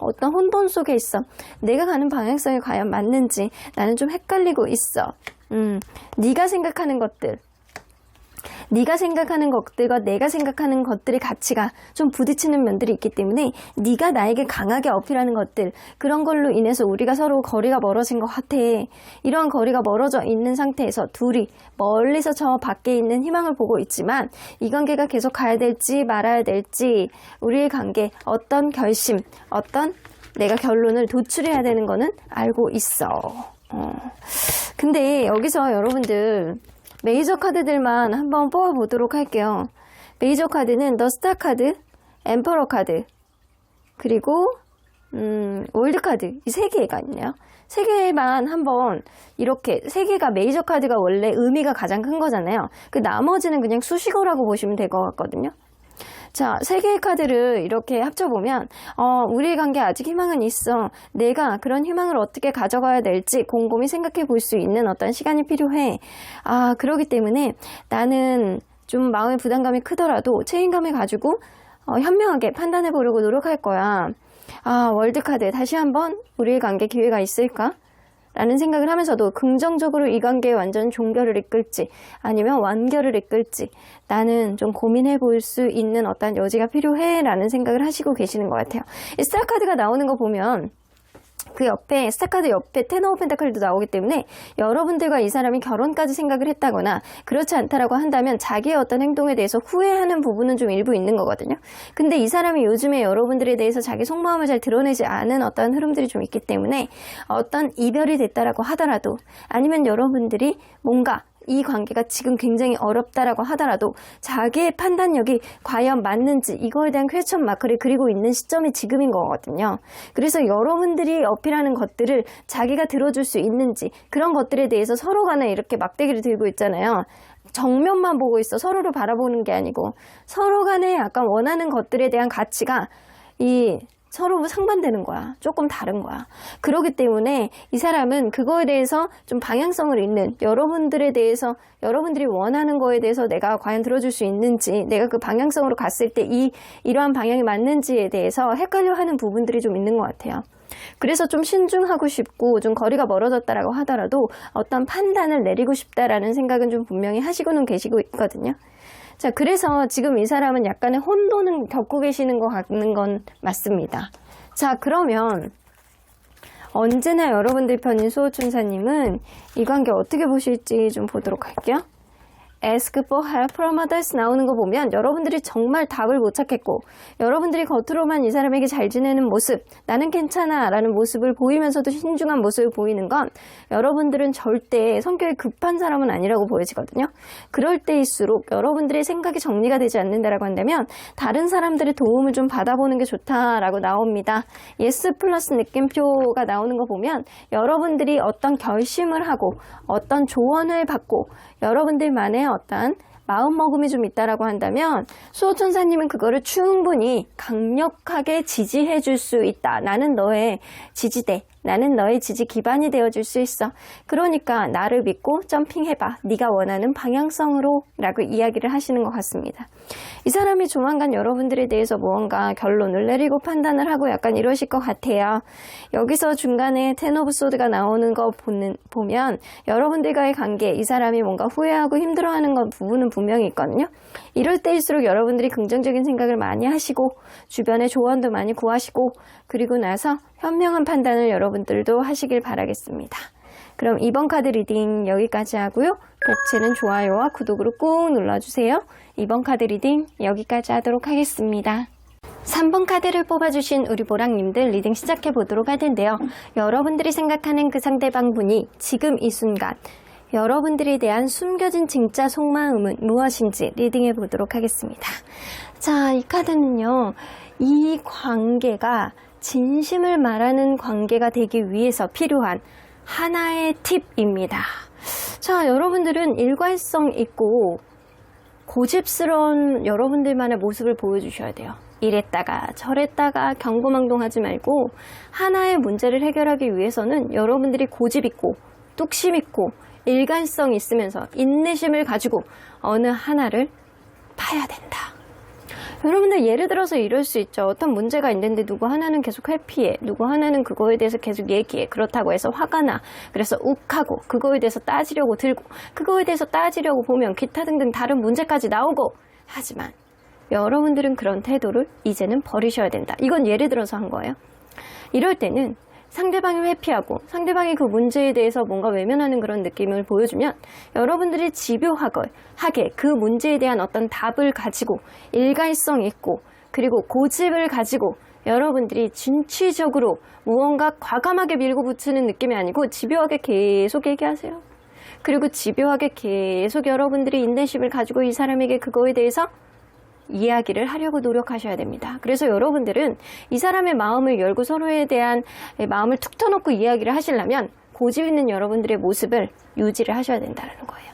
어떤 혼돈 속에 있어. 내가 가는 방향성이 과연 맞는지 나는 좀 헷갈리고 있어. 네가 생각하는 것들, 네가 생각하는 것들과 내가 생각하는 것들의 가치가 좀 부딪히는 면들이 있기 때문에, 네가 나에게 강하게 어필하는 것들, 그런 걸로 인해서 우리가 서로 거리가 멀어진 것 같아. 이러한 거리가 멀어져 있는 상태에서 둘이 멀리서 저 밖에 있는 희망을 보고 있지만, 이 관계가 계속 가야 될지 말아야 될지, 우리의 관계 어떤 결심, 어떤 내가 결론을 도출해야 되는 거는 알고 있어. 근데 여기서 여러분들 메이저 카드들만 한번 뽑아보도록 할게요. 메이저 카드는 더 스타 카드, 엠퍼러 카드, 그리고 월드 카드, 이 3개가 있네요. 3개만 한번, 이렇게 3개가 메이저 카드가 원래 의미가 가장 큰 거잖아요. 그 나머지는 그냥 수식어라고 보시면 될 것 같거든요. 자, 3개의 카드를 이렇게 합쳐보면 우리의 관계에 아직 희망은 있어. 내가 그런 희망을 어떻게 가져가야 될지 곰곰이 생각해 볼 수 있는 어떤 시간이 필요해. 그러기 때문에 나는 좀 마음의 부담감이 크더라도 책임감을 가지고 현명하게 판단해 보려고 노력할 거야. 월드카드, 다시 한번 우리의 관계 기회가 있을까? 라는 생각을 하면서도 긍정적으로 이 관계에 완전 종결을 이끌지 아니면 완결을 이끌지 나는 좀 고민해 볼 수 있는 어떤 여지가 필요해 라는 생각을 하시고 계시는 것 같아요. 이 스타 카드가 나오는 거 보면 그 옆에, 스타카드 옆에 텐 오브 펜타클도 나오기 때문에 여러분들과 이 사람이 결혼까지 생각을 했다거나 그렇지 않다라고 한다면 자기의 어떤 행동에 대해서 후회하는 부분은 좀 일부 있는 거거든요. 근데 이 사람이 요즘에 여러분들에 대해서 자기 속마음을 잘 드러내지 않은 어떤 흐름들이 좀 있기 때문에 어떤 이별이 됐다라고 하더라도 아니면 여러분들이 뭔가 이 관계가 지금 굉장히 어렵다라고 하더라도 자기의 판단력이 과연 맞는지 이거에 대한 퀘스천 마크를 그리고 있는 시점이 지금인 거거든요. 그래서 여러분들이 어필하는 것들을 자기가 들어줄 수 있는지 그런 것들에 대해서 서로 간에 이렇게 막대기를 들고 있잖아요. 정면만 보고 있어. 서로를 바라보는 게 아니고 서로 간에 약간 원하는 것들에 대한 가치가 서로 상반되는 거야. 조금 다른 거야. 그렇기 때문에 이 사람은 그거에 대해서 좀 방향성을 잃는, 여러분들에 대해서 여러분들이 원하는 거에 대해서 내가 과연 들어줄 수 있는지, 내가 그 방향성으로 갔을 때 이러한 방향이 맞는지에 대해서 헷갈려하는 부분들이 좀 있는 것 같아요. 그래서 좀 신중하고 싶고 좀 거리가 멀어졌다라고 하더라도 어떤 판단을 내리고 싶다라는 생각은 좀 분명히 하시고는 계시고 있거든요. 자, 그래서 지금 이 사람은 약간의 혼돈을 겪고 계시는 것 같는 건 맞습니다. 자, 그러면 언제나 여러분들 편인 수호천사님은 이 관계 어떻게 보실지 좀 보도록 할게요. Ask for help from others 나오는 거 보면 여러분들이 정말 답을 못 찾겠고 여러분들이 겉으로만 이 사람에게 잘 지내는 모습, 나는 괜찮아 라는 모습을 보이면서도 신중한 모습을 보이는 건 여러분들은 절대 성격이 급한 사람은 아니라고 보여지거든요. 그럴 때일수록 여러분들의 생각이 정리가 되지 않는다라고 한다면 다른 사람들의 도움을 좀 받아보는 게 좋다라고 나옵니다. 예스 플러스 느낌표가 나오는 거 보면 여러분들이 어떤 결심을 하고 어떤 조언을 받고 여러분들만의 어떤 마음먹음이 좀 있다라고 한다면 수호천사님은 그거를 충분히 강력하게 지지해 줄 수 있다. 나는 너의 지지대, 나는 너의 지지 기반이 되어줄 수 있어. 그러니까 나를 믿고 점핑해봐. 네가 원하는 방향성으로 라고 이야기를 하시는 것 같습니다. 이 사람이 조만간 여러분들에 대해서 무언가 결론을 내리고 판단을 하고 약간 이러실 것 같아요. 여기서 중간에 텐 오브 소드가 나오는 거 보면 여러분들과의 관계, 이 사람이 뭔가 후회하고 힘들어하는 건 부분은 분명히 있거든요. 이럴 때일수록 여러분들이 긍정적인 생각을 많이 하시고 주변에 조언도 많이 구하시고 그리고 나서 현명한 판단을 여러분들도 하시길 바라겠습니다. 그럼 이번 카드 리딩 여기까지 하고요. 복채는 좋아요와 구독으로 꾹 눌러주세요. 이번 카드 리딩 여기까지 하도록 하겠습니다. 3번 카드를 뽑아주신 우리 보랑님들 리딩 시작해 보도록 할 텐데요. 여러분들이 생각하는 그 상대방 분이 지금 이 순간 여러분들에 대한 숨겨진 진짜 속마음은 무엇인지 리딩해 보도록 하겠습니다. 자, 이 카드는요. 이 관계가 진심을 말하는 관계가 되기 위해서 필요한 하나의 팁입니다. 자, 여러분들은 일관성 있고 고집스러운 여러분들만의 모습을 보여주셔야 돼요. 이랬다가 저랬다가 경고망동하지 말고 하나의 문제를 해결하기 위해서는 여러분들이 고집 있고 뚝심 있고 일관성 있으면서 인내심을 가지고 어느 하나를 파야 된다. 여러분들 예를 들어서 이럴 수 있죠. 어떤 문제가 있는데 누구 하나는 계속 회피해. 누구 하나는 그거에 대해서 계속 얘기해. 그렇다고 해서 화가 나. 그래서 욱하고 그거에 대해서 따지려고 들고 그거에 대해서 따지려고 보면 기타 등등 다른 문제까지 나오고 하지만 여러분들은 그런 태도를 이제는 버리셔야 된다. 이건 예를 들어서 한 거예요. 이럴 때는 상대방이 회피하고 상대방이 그 문제에 대해서 뭔가 외면하는 그런 느낌을 보여주면 여러분들이 집요하게 그 문제에 대한 어떤 답을 가지고 일관성 있고 그리고 고집을 가지고 여러분들이 진취적으로 무언가 과감하게 밀고 붙이는 느낌이 아니고 집요하게 계속 얘기하세요. 그리고 집요하게 계속 여러분들이 인내심을 가지고 이 사람에게 그거에 대해서 이야기를 하려고 노력하셔야 됩니다. 그래서 여러분들은 이 사람의 마음을 열고 서로에 대한 마음을 툭 터놓고 이야기를 하시려면 고집 있는 여러분들의 모습을 유지를 하셔야 된다는 거예요.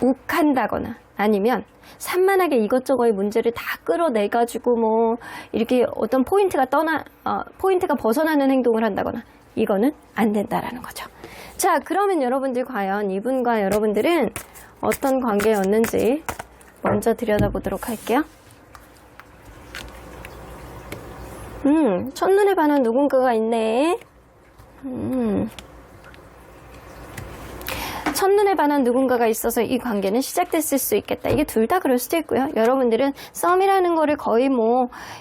욱한다거나 아니면 산만하게 이것저것의 문제를 다 끌어내가지고 뭐 이렇게 어떤 포인트가 벗어나는 행동을 한다거나 이거는 안 된다라는 거죠. 자, 그러면 여러분들 과연 이분과 여러분들은 어떤 관계였는지 먼저 들여다보도록 할게요. 첫눈에 반한 누군가가 있네. 첫눈에 반한 누군가가 있어서 이 관계는 시작됐을 수 있겠다. 이게 둘 다 그럴 수도 있고요. 여러분들은 썸이라는 거를 거의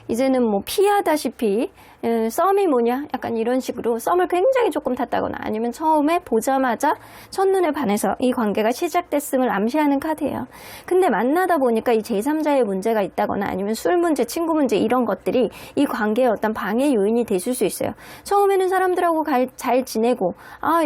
이제는 피하다시피 썸이 뭐냐? 약간 이런 식으로 썸을 굉장히 조금 탔다거나 아니면 처음에 보자마자 첫눈에 반해서 이 관계가 시작됐음을 암시하는 카드예요. 근데 만나다 보니까 이 제3자의 문제가 있다거나 아니면 술 문제, 친구 문제 이런 것들이 이 관계의 어떤 방해 요인이 되실 수 있어요. 처음에는 사람들하고 잘 지내고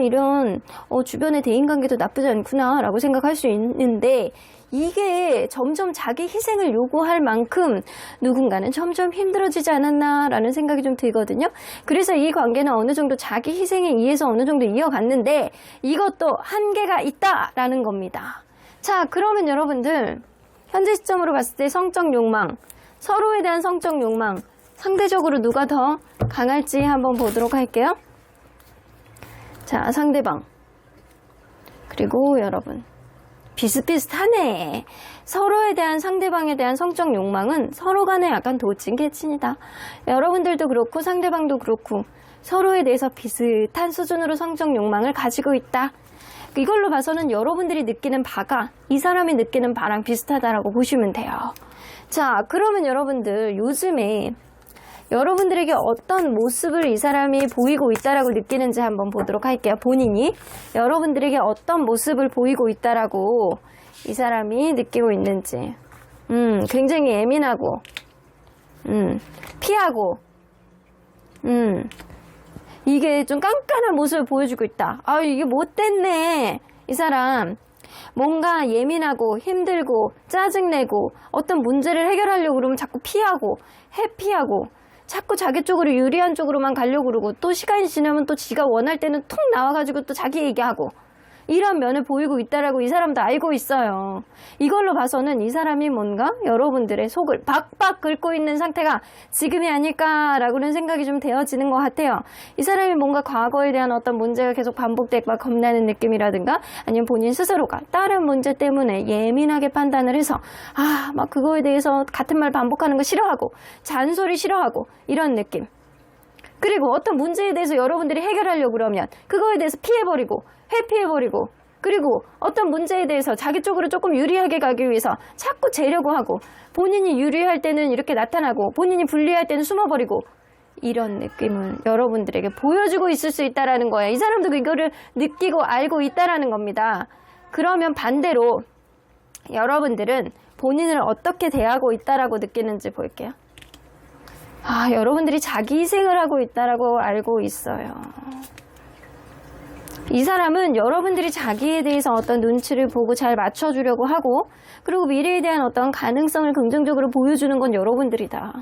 이런 주변의 대인관계도 나쁘지 않구나 라고 생각할 수 있는데 이게 점점 자기 희생을 요구할 만큼 누군가는 점점 힘들어지지 않았나 라는 생각이 좀 들거든요. 그래서 이 관계는 어느 정도 자기 희생에 의해서 어느 정도 이어갔는데 이것도 한계가 있다라는 겁니다. 자, 그러면 여러분들 현재 시점으로 봤을 때 성적 욕망, 서로에 대한 성적 욕망 상대적으로 누가 더 강할지 한번 보도록 할게요. 자, 상대방 그리고 여러분 비슷비슷하네. 서로에 대한 상대방에 대한 성적 욕망은 서로 간에 약간 도찐개찐이다. 여러분들도 그렇고 상대방도 그렇고 서로에 대해서 비슷한 수준으로 성적 욕망을 가지고 있다. 이걸로 봐서는 여러분들이 느끼는 바가 이 사람이 느끼는 바랑 비슷하다라고 보시면 돼요. 자, 그러면 여러분들 요즘에 여러분들에게 어떤 모습을 이 사람이 보이고 있다라고 느끼는지 한번 보도록 할게요. 본인이 여러분들에게 어떤 모습을 보이고 있다라고 이 사람이 느끼고 있는지. 굉장히 예민하고, 피하고, 이게 좀 깐깐한 모습을 보여주고 있다. 이게 못됐네. 이 사람. 뭔가 예민하고 힘들고 짜증내고 어떤 문제를 해결하려고 그러면 자꾸 피하고 회피하고 자꾸 자기 쪽으로 유리한 쪽으로만 가려고 그러고 또 시간이 지나면 또 지가 원할 때는 툭 나와가지고 또 자기 얘기하고 이런 면을 보이고 있다라고 이 사람도 알고 있어요. 이걸로 봐서는 이 사람이 뭔가 여러분들의 속을 박박 긁고 있는 상태가 지금이 아닐까라고는 생각이 좀 되어지는 것 같아요. 이 사람이 뭔가 과거에 대한 어떤 문제가 계속 반복되고 겁나는 느낌이라든가 아니면 본인 스스로가 다른 문제 때문에 예민하게 판단을 해서 막 그거에 대해서 같은 말 반복하는 거 싫어하고 잔소리 싫어하고 이런 느낌. 그리고 어떤 문제에 대해서 여러분들이 해결하려고 그러면 그거에 대해서 피해버리고 회피해버리고 그리고 어떤 문제에 대해서 자기 쪽으로 조금 유리하게 가기 위해서 자꾸 재려고 하고 본인이 유리할 때는 이렇게 나타나고 본인이 불리할 때는 숨어버리고 이런 느낌을 여러분들에게 보여주고 있을 수 있다는 거예요. 이 사람도 이거를 느끼고 알고 있다는 겁니다. 그러면 반대로 여러분들은 본인을 어떻게 대하고 있다고 느끼는지 볼게요. 여러분들이 자기 희생을 하고 있다고 알고 있어요. 이 사람은 여러분들이 자기에 대해서 어떤 눈치를 보고 잘 맞춰주려고 하고 그리고 미래에 대한 어떤 가능성을 긍정적으로 보여주는 건 여러분들이다.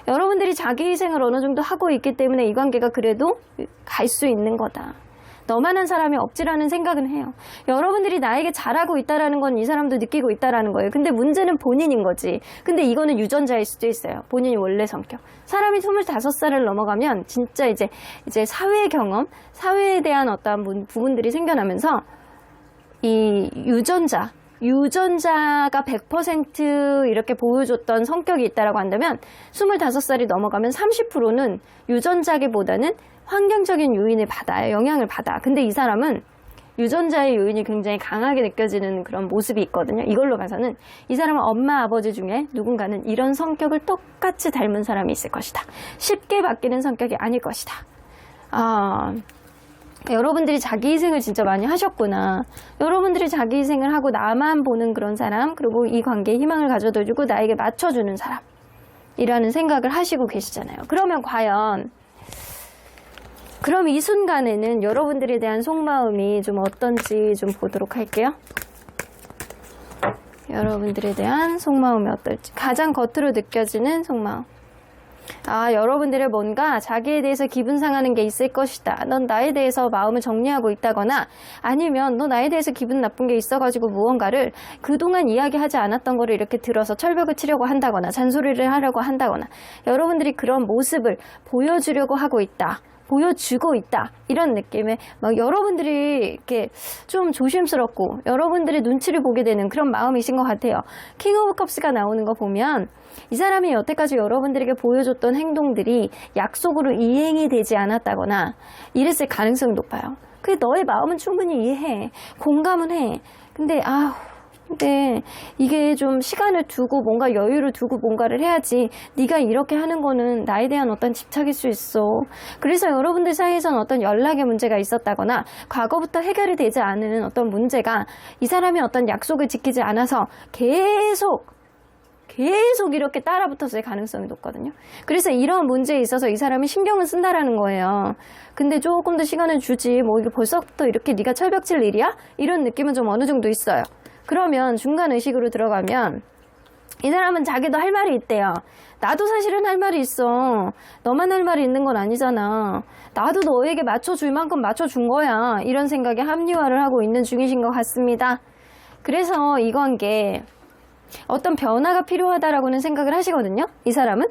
여러분들이 자기 희생을 어느 정도 하고 있기 때문에 이 관계가 그래도 갈 수 있는 거다. 너만한 사람이 없지라는 생각은 해요. 여러분들이 나에게 잘하고 있다라는 건 이 사람도 느끼고 있다라는 거예요. 근데 문제는 본인인 거지. 근데 이거는 유전자일 수도 있어요. 본인이 원래 성격. 사람이 25살을 넘어가면 진짜 이제 사회 경험, 사회에 대한 어떤 부분들이 생겨나면서 이 유전자가 100% 이렇게 보여줬던 성격이 있다라고 한다면 25살이 넘어가면 30%는 유전자기보다는 환경적인 요인을 받아요. 영향을 받아. 근데 이 사람은 유전자의 요인이 굉장히 강하게 느껴지는 그런 모습이 있거든요. 이걸로 봐서는 이 사람은 엄마, 아버지 중에 누군가는 이런 성격을 똑같이 닮은 사람이 있을 것이다. 쉽게 바뀌는 성격이 아닐 것이다. 여러분들이 자기 희생을 진짜 많이 하셨구나. 여러분들이 자기 희생을 하고 나만 보는 그런 사람, 그리고 이 관계에 희망을 가져다주고 나에게 맞춰주는 사람이라는 생각을 하시고 계시잖아요. 그러면 과연 그럼 이 순간에는 여러분들에 대한 속마음이 좀 어떤지 좀 보도록 할게요. 여러분들에 대한 속마음이 어떨지. 가장 겉으로 느껴지는 속마음. 여러분들의 뭔가 자기에 대해서 기분 상하는 게 있을 것이다. 넌 나에 대해서 마음을 정리하고 있다거나 아니면 너 나에 대해서 기분 나쁜 게 있어가지고 무언가를 그동안 이야기하지 않았던 거를 이렇게 들어서 철벽을 치려고 한다거나 잔소리를 하려고 한다거나 여러분들이 그런 모습을 보여주려고 하고 있다. 보여주고 있다. 이런 느낌에 막 여러분들이 이렇게 좀 조심스럽고 여러분들의 눈치를 보게 되는 그런 마음이신 것 같아요. 킹 오브 컵스가 나오는 거 보면 이 사람이 여태까지 여러분들에게 보여줬던 행동들이 약속으로 이행이 되지 않았다거나 이랬을 가능성이 높아요. 그게 너의 마음은 충분히 이해해. 공감은 해. 근데 근데 이게 좀 시간을 두고 뭔가 여유를 두고 뭔가를 해야지 네가 이렇게 하는 거는 나에 대한 어떤 집착일 수 있어. 그래서 여러분들 사이에서는 어떤 연락의 문제가 있었다거나 과거부터 해결이 되지 않은 어떤 문제가 이 사람이 어떤 약속을 지키지 않아서 계속 이렇게 따라붙었을 가능성이 높거든요. 그래서 이런 문제에 있어서 이 사람이 신경을 쓴다라는 거예요. 근데 조금 더 시간을 주지 뭐 이게 벌써부터 이렇게 네가 철벽 칠 일이야? 이런 느낌은 좀 어느 정도 있어요. 그러면 중간 의식으로 들어가면 이 사람은 자기도 할 말이 있대요. 나도 사실은 할 말이 있어. 너만 할 말이 있는 건 아니잖아. 나도 너에게 맞춰줄 만큼 맞춰준 거야. 이런 생각에 합리화를 하고 있는 중이신 것 같습니다. 그래서 이 관계 어떤 변화가 필요하다라고는 생각을 하시거든요. 이 사람은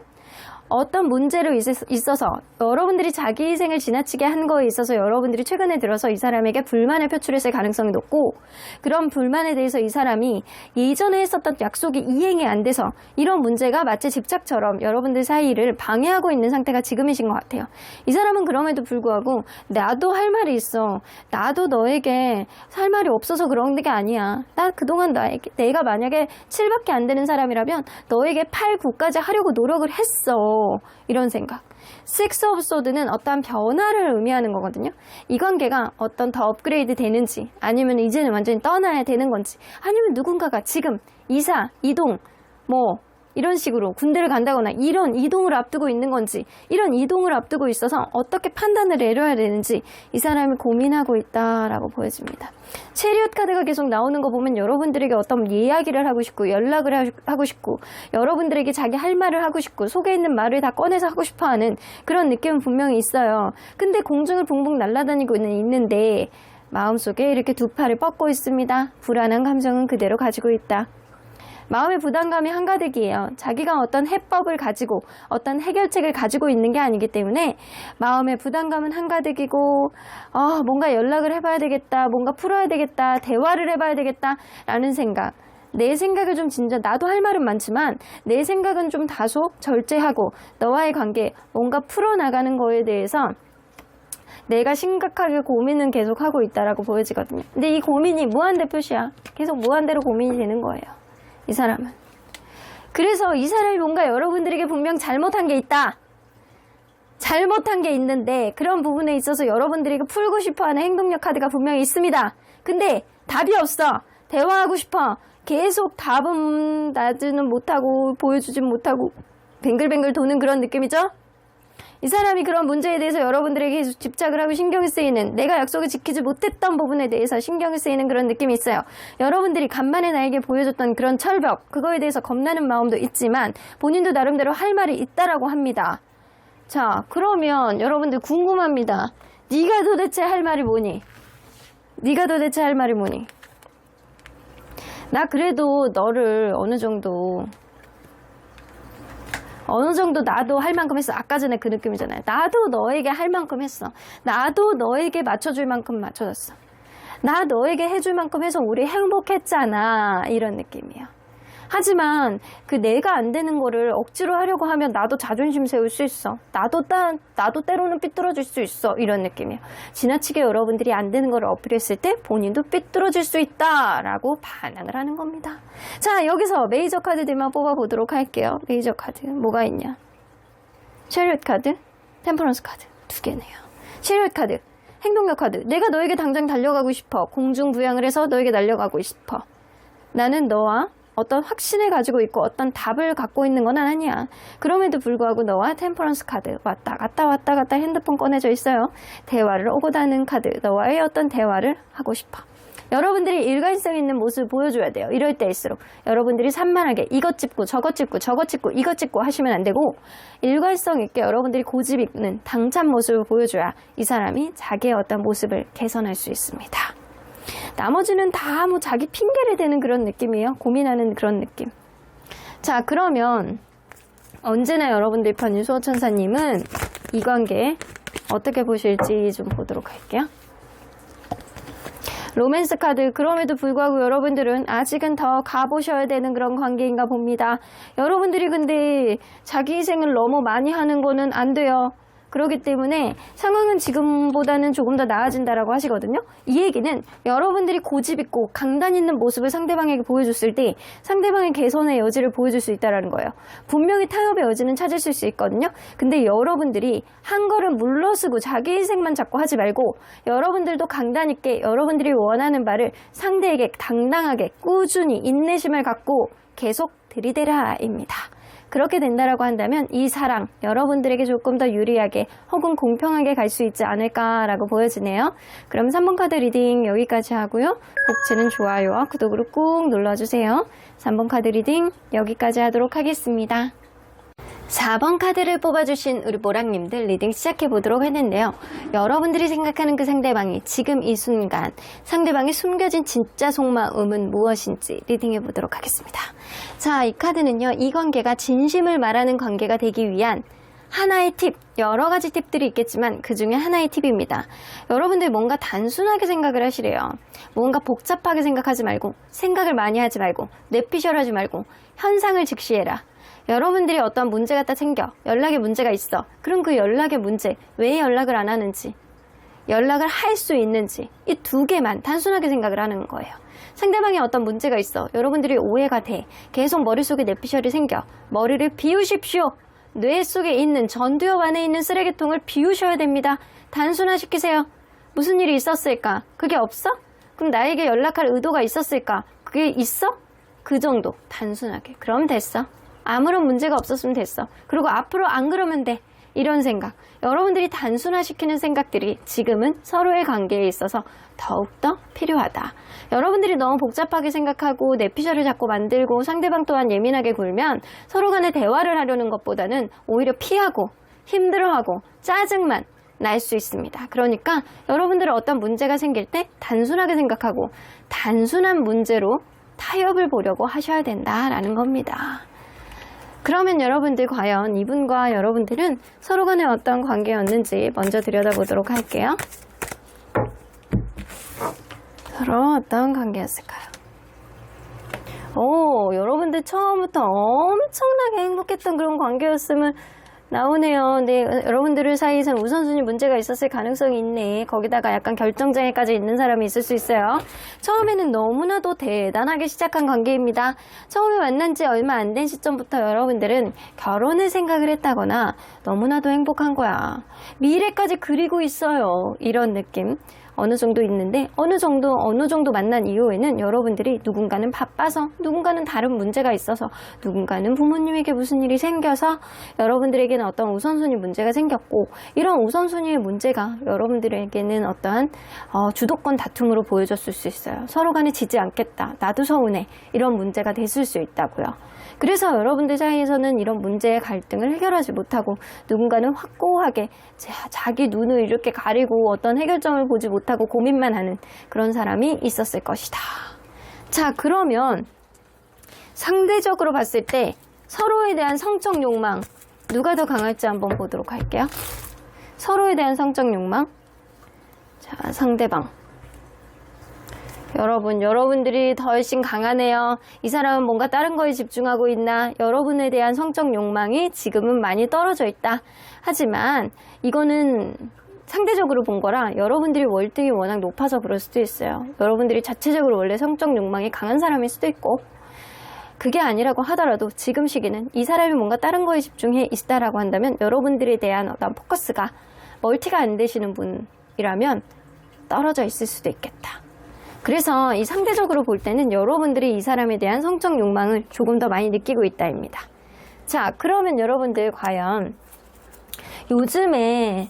어떤 문제로 있어서 여러분들이 자기 희생을 지나치게 한 거에 있어서 여러분들이 최근에 들어서 이 사람에게 불만을 표출했을 가능성이 높고, 그런 불만에 대해서 이 사람이 예전에 했었던 약속이 이행이 안 돼서 이런 문제가 마치 집착처럼 여러분들 사이를 방해하고 있는 상태가 지금이신 것 같아요. 이 사람은 그럼에도 불구하고 나도 할 말이 있어. 나도 너에게 할 말이 없어서 그런 게 아니야. 나 그동안 내가 만약에 7밖에 안 되는 사람이라면 너에게 8, 9까지 하려고 노력을 했어. 이런 생각. Six of Swords는 어떠한 변화를 의미하는 거거든요. 이 관계가 어떤 더 업그레이드 되는지, 아니면 이제는 완전히 떠나야 되는 건지, 아니면 누군가가 지금 이사, 이동, 뭐 이런 식으로 군대를 간다거나 이런 이동을 앞두고 있는 건지, 이런 이동을 앞두고 있어서 어떻게 판단을 내려야 되는지 이 사람이 고민하고 있다라고 보여집니다. 체리엇 카드가 계속 나오는 거 보면 여러분들에게 어떤 이야기를 하고 싶고 연락을 하고 싶고 여러분들에게 자기 할 말을 하고 싶고 속에 있는 말을 다 꺼내서 하고 싶어하는 그런 느낌은 분명히 있어요. 근데 공중을 붕붕 날아다니고는 있는데 마음속에 이렇게 두 팔을 뻗고 있습니다. 불안한 감정은 그대로 가지고 있다. 마음의 부담감이 한가득이에요. 자기가 어떤 해법을 가지고 어떤 해결책을 가지고 있는 게 아니기 때문에 마음의 부담감은 한가득이고 뭔가 연락을 해봐야 되겠다, 뭔가 풀어야 되겠다, 대화를 해봐야 되겠다 라는 생각. 내 생각을 좀 나도 할 말은 많지만 내 생각은 좀 다소 절제하고 너와의 관계 뭔가 풀어나가는 거에 대해서 내가 심각하게 고민은 계속하고 있다라고 보여지거든요. 근데 이 고민이 무한대 표시야. 계속 무한대로 고민이 되는 거예요. 이 사람은. 그래서 이 사람이 뭔가 여러분들에게 분명 잘못한 게 있다. 잘못한 게 있는데 그런 부분에 있어서 여러분들에게 풀고 싶어하는 행동력 카드가 분명히 있습니다. 근데 답이 없어. 대화하고 싶어. 계속 답은 나지는 못하고 보여주진 못하고 뱅글뱅글 도는 그런 느낌이죠? 이 사람이 그런 문제에 대해서 여러분들에게 계속 집착을 하고 신경이 쓰이는, 내가 약속을 지키지 못했던 부분에 대해서 신경이 쓰이는 그런 느낌이 있어요. 여러분들이 간만에 나에게 보여줬던 그런 철벽, 그거에 대해서 겁나는 마음도 있지만 본인도 나름대로 할 말이 있다라고 합니다. 자, 그러면 여러분들 궁금합니다. 네가 도대체 할 말이 뭐니? 네가 도대체 할 말이 뭐니? 나 그래도 너를 어느 정도 나도 할 만큼 했어. 아까 전에 그 느낌이잖아요. 나도 너에게 할 만큼 했어. 나도 너에게 맞춰줄 만큼 맞춰줬어. 나 너에게 해줄 만큼 해서 우리 행복했잖아. 이런 느낌이에요. 하지만 그 내가 안 되는 거를 억지로 하려고 하면 나도 자존심 세울 수 있어. 나도 때로는 삐뚤어질 수 있어. 이런 느낌이에요. 지나치게 여러분들이 안 되는 거를 어필했을 때 본인도 삐뚤어질 수 있다라고 반항을 하는 겁니다. 자, 여기서 메이저 카드들만 뽑아보도록 할게요. 메이저 카드 뭐가 있냐? 체리엇 카드, 템퍼런스 카드 두 개네요. 체리엇 카드, 행동력 카드. 내가 너에게 당장 달려가고 싶어. 공중부양을 해서 너에게 날려가고 싶어. 나는 너와 어떤 확신을 가지고 있고 어떤 답을 갖고 있는 건 아니야. 그럼에도 불구하고 너와 템퍼런스 카드 왔다 갔다 핸드폰 꺼내져 있어요. 대화를 오고 가는 카드. 너와의 어떤 대화를 하고 싶어. 여러분들이 일관성 있는 모습을 보여줘야 돼요. 이럴 때일수록 여러분들이 산만하게 이것 짚고 저것 짚고 저것 짚고 이것 짚고 하시면 안 되고 일관성 있게 여러분들이 고집 있는 당찬 모습을 보여줘야 이 사람이 자기의 어떤 모습을 개선할 수 있습니다. 나머지는 다 뭐 자기 핑계를 대는 그런 느낌이에요. 고민하는 그런 느낌. 자, 그러면 언제나 여러분들 편인 수호천사님은 이 관계 어떻게 보실지 좀 보도록 할게요. 로맨스 카드. 그럼에도 불구하고 여러분들은 아직은 더 가보셔야 되는 그런 관계인가 봅니다. 여러분들이 근데 자기 희생을 너무 많이 하는 거는 안 돼요. 그렇기 때문에 상황은 지금보다는 조금 더 나아진다라고 하시거든요. 이 얘기는 여러분들이 고집 있고 강단 있는 모습을 상대방에게 보여줬을 때 상대방의 개선의 여지를 보여줄 수 있다는 거예요. 분명히 타협의 여지는 찾으실 수 있거든요. 근데 여러분들이 한 걸음 물러서고 자기 인생만 자꾸 하지 말고 여러분들도 강단 있게 여러분들이 원하는 바를 상대에게 당당하게 꾸준히 인내심을 갖고 계속 들이대라입니다. 그렇게 된다라고 한다면 이 사랑 여러분들에게 조금 더 유리하게 혹은 공평하게 갈 수 있지 않을까라고 보여지네요. 그럼 3번 카드 리딩 여기까지 하고요. 복치는 좋아요와 구독으로 꾹 눌러주세요. 3번 카드 리딩 여기까지 하도록 하겠습니다. 4번 카드를 뽑아주신 우리 모랑님들 리딩 시작해보도록 했는데요. 여러분들이 생각하는 그 상대방이 지금 이 순간 상대방의 숨겨진 진짜 속마음은 무엇인지 리딩해보도록 하겠습니다. 자, 이 카드는요. 이 관계가 진심을 말하는 관계가 되기 위한 하나의 팁, 여러 가지 팁들이 있겠지만 그 중에 하나의 팁입니다. 여러분들 뭔가 단순하게 생각을 하시래요. 뭔가 복잡하게 생각하지 말고 생각을 많이 하지 말고 뇌피셜하지 말고 현상을 직시해라. 여러분들이 어떤 문제가 딱 생겨 연락에 문제가 있어. 그럼 그 연락의 문제 왜 연락을 안 하는지 연락을 할 수 있는지 이 두 개만 단순하게 생각을 하는 거예요. 상대방이 어떤 문제가 있어. 여러분들이 오해가 돼. 계속 머릿속에 뇌피셜이 생겨. 머리를 비우십시오. 뇌 속에 있는 전두엽 안에 있는 쓰레기통을 비우셔야 됩니다. 단순화시키세요. 무슨 일이 있었을까? 그게 없어? 그럼 나에게 연락할 의도가 있었을까? 그게 있어? 그 정도 단순하게. 그럼 됐어. 아무런 문제가 없었으면 됐어. 그리고 앞으로 안 그러면 돼. 이런 생각. 여러분들이 단순화시키는 생각들이 지금은 서로의 관계에 있어서 더욱더 필요하다. 여러분들이 너무 복잡하게 생각하고 뇌피셜을 자꾸 만들고 상대방 또한 예민하게 굴면 서로 간에 대화를 하려는 것보다는 오히려 피하고 힘들어하고 짜증만 날 수 있습니다. 그러니까 여러분들은 어떤 문제가 생길 때 단순하게 생각하고 단순한 문제로 타협을 보려고 하셔야 된다라는 겁니다. 그러면 여러분들 과연 이분과 여러분들은 서로 간에 어떤 관계였는지 먼저 들여다보도록 할게요. 서로 어떤 관계였을까요? 오, 여러분들 처음부터 엄청나게 행복했던 그런 관계였으면 나오네요. 근데 여러분들 사이에서는 우선순위 문제가 있었을 가능성이 있네. 거기다가 약간 결정장애까지 있는 사람이 있을 수 있어요. 처음에는 너무나도 대단하게 시작한 관계입니다. 처음에 만난 지 얼마 안 된 시점부터 여러분들은 결혼을 생각을 했다거나 너무나도 행복한 거야. 미래까지 그리고 있어요. 이런 느낌. 어느 정도 있는데 어느 정도 만난 이후에는 여러분들이 누군가는 바빠서 누군가는 다른 문제가 있어서 누군가는 부모님에게 무슨 일이 생겨서 여러분들에게는 어떤 우선순위 문제가 생겼고 이런 우선순위의 문제가 여러분들에게는 어떠한 주도권 다툼으로 보여졌을 수 있어요. 서로 간에 지지 않겠다. 나도 서운해. 이런 문제가 됐을 수 있다고요. 그래서 여러분들 사이에서는 이런 문제의 갈등을 해결하지 못하고 누군가는 확고하게 자기 눈을 이렇게 가리고 어떤 해결점을 보지 못하고 고민만 하는 그런 사람이 있었을 것이다. 자, 그러면 상대적으로 봤을 때 서로에 대한 성적 욕망 누가 더 강할지 한번 보도록 할게요. 서로에 대한 성적 욕망. 자, 상대방. 여러분들이 더 훨씬 강하네요. 이 사람은 뭔가 다른 거에 집중하고 있나? 여러분에 대한 성적 욕망이 지금은 많이 떨어져 있다. 하지만 이거는 상대적으로 본 거라 여러분들이 월등히 워낙 높아서 그럴 수도 있어요. 여러분들이 자체적으로 원래 성적 욕망이 강한 사람일 수도 있고 그게 아니라고 하더라도 지금 시기는 이 사람이 뭔가 다른 거에 집중해 있다라고 한다면 여러분들에 대한 어떤 포커스가 멀티가 안 되시는 분이라면 떨어져 있을 수도 있겠다. 그래서 이 상대적으로 볼 때는 여러분들이 이 사람에 대한 성적 욕망을 조금 더 많이 느끼고 있다입니다. 자, 그러면 여러분들 과연 요즘에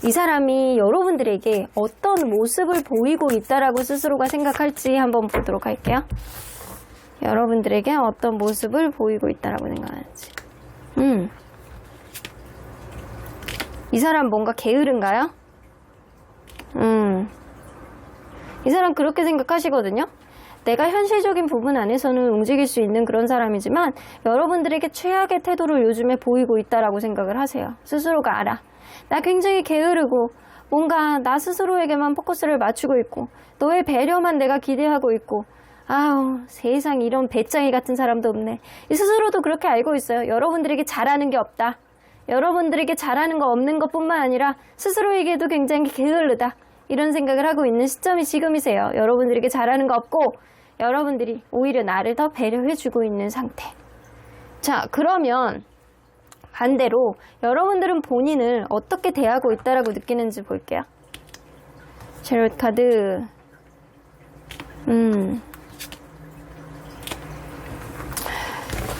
이 사람이 여러분들에게 어떤 모습을 보이고 있다라고 스스로가 생각할지 한번 보도록 할게요. 여러분들에게 어떤 모습을 보이고 있다라고 생각하는지. 이 사람 뭔가 게으른가요? 이 사람 그렇게 생각하시거든요. 내가 현실적인 부분 안에서는 움직일 수 있는 그런 사람이지만 여러분들에게 최악의 태도를 요즘에 보이고 있다라고 생각을 하세요. 스스로가 알아. 나 굉장히 게으르고 뭔가 나 스스로에게만 포커스를 맞추고 있고 너의 배려만 내가 기대하고 있고 아우 세상 이런 배짱이 같은 사람도 없네. 이 스스로도 그렇게 알고 있어요. 여러분들에게 잘하는 게 없다. 여러분들에게 잘하는 거 없는 것뿐만 아니라 스스로에게도 굉장히 게을르다. 이런 생각을 하고 있는 시점이 지금이세요. 여러분들에게 잘하는 거 없고 여러분들이 오히려 나를 더 배려해주고 있는 상태. 자, 그러면 반대로 여러분들은 본인을 어떻게 대하고 있다라고 느끼는지 볼게요. 제롯 카드.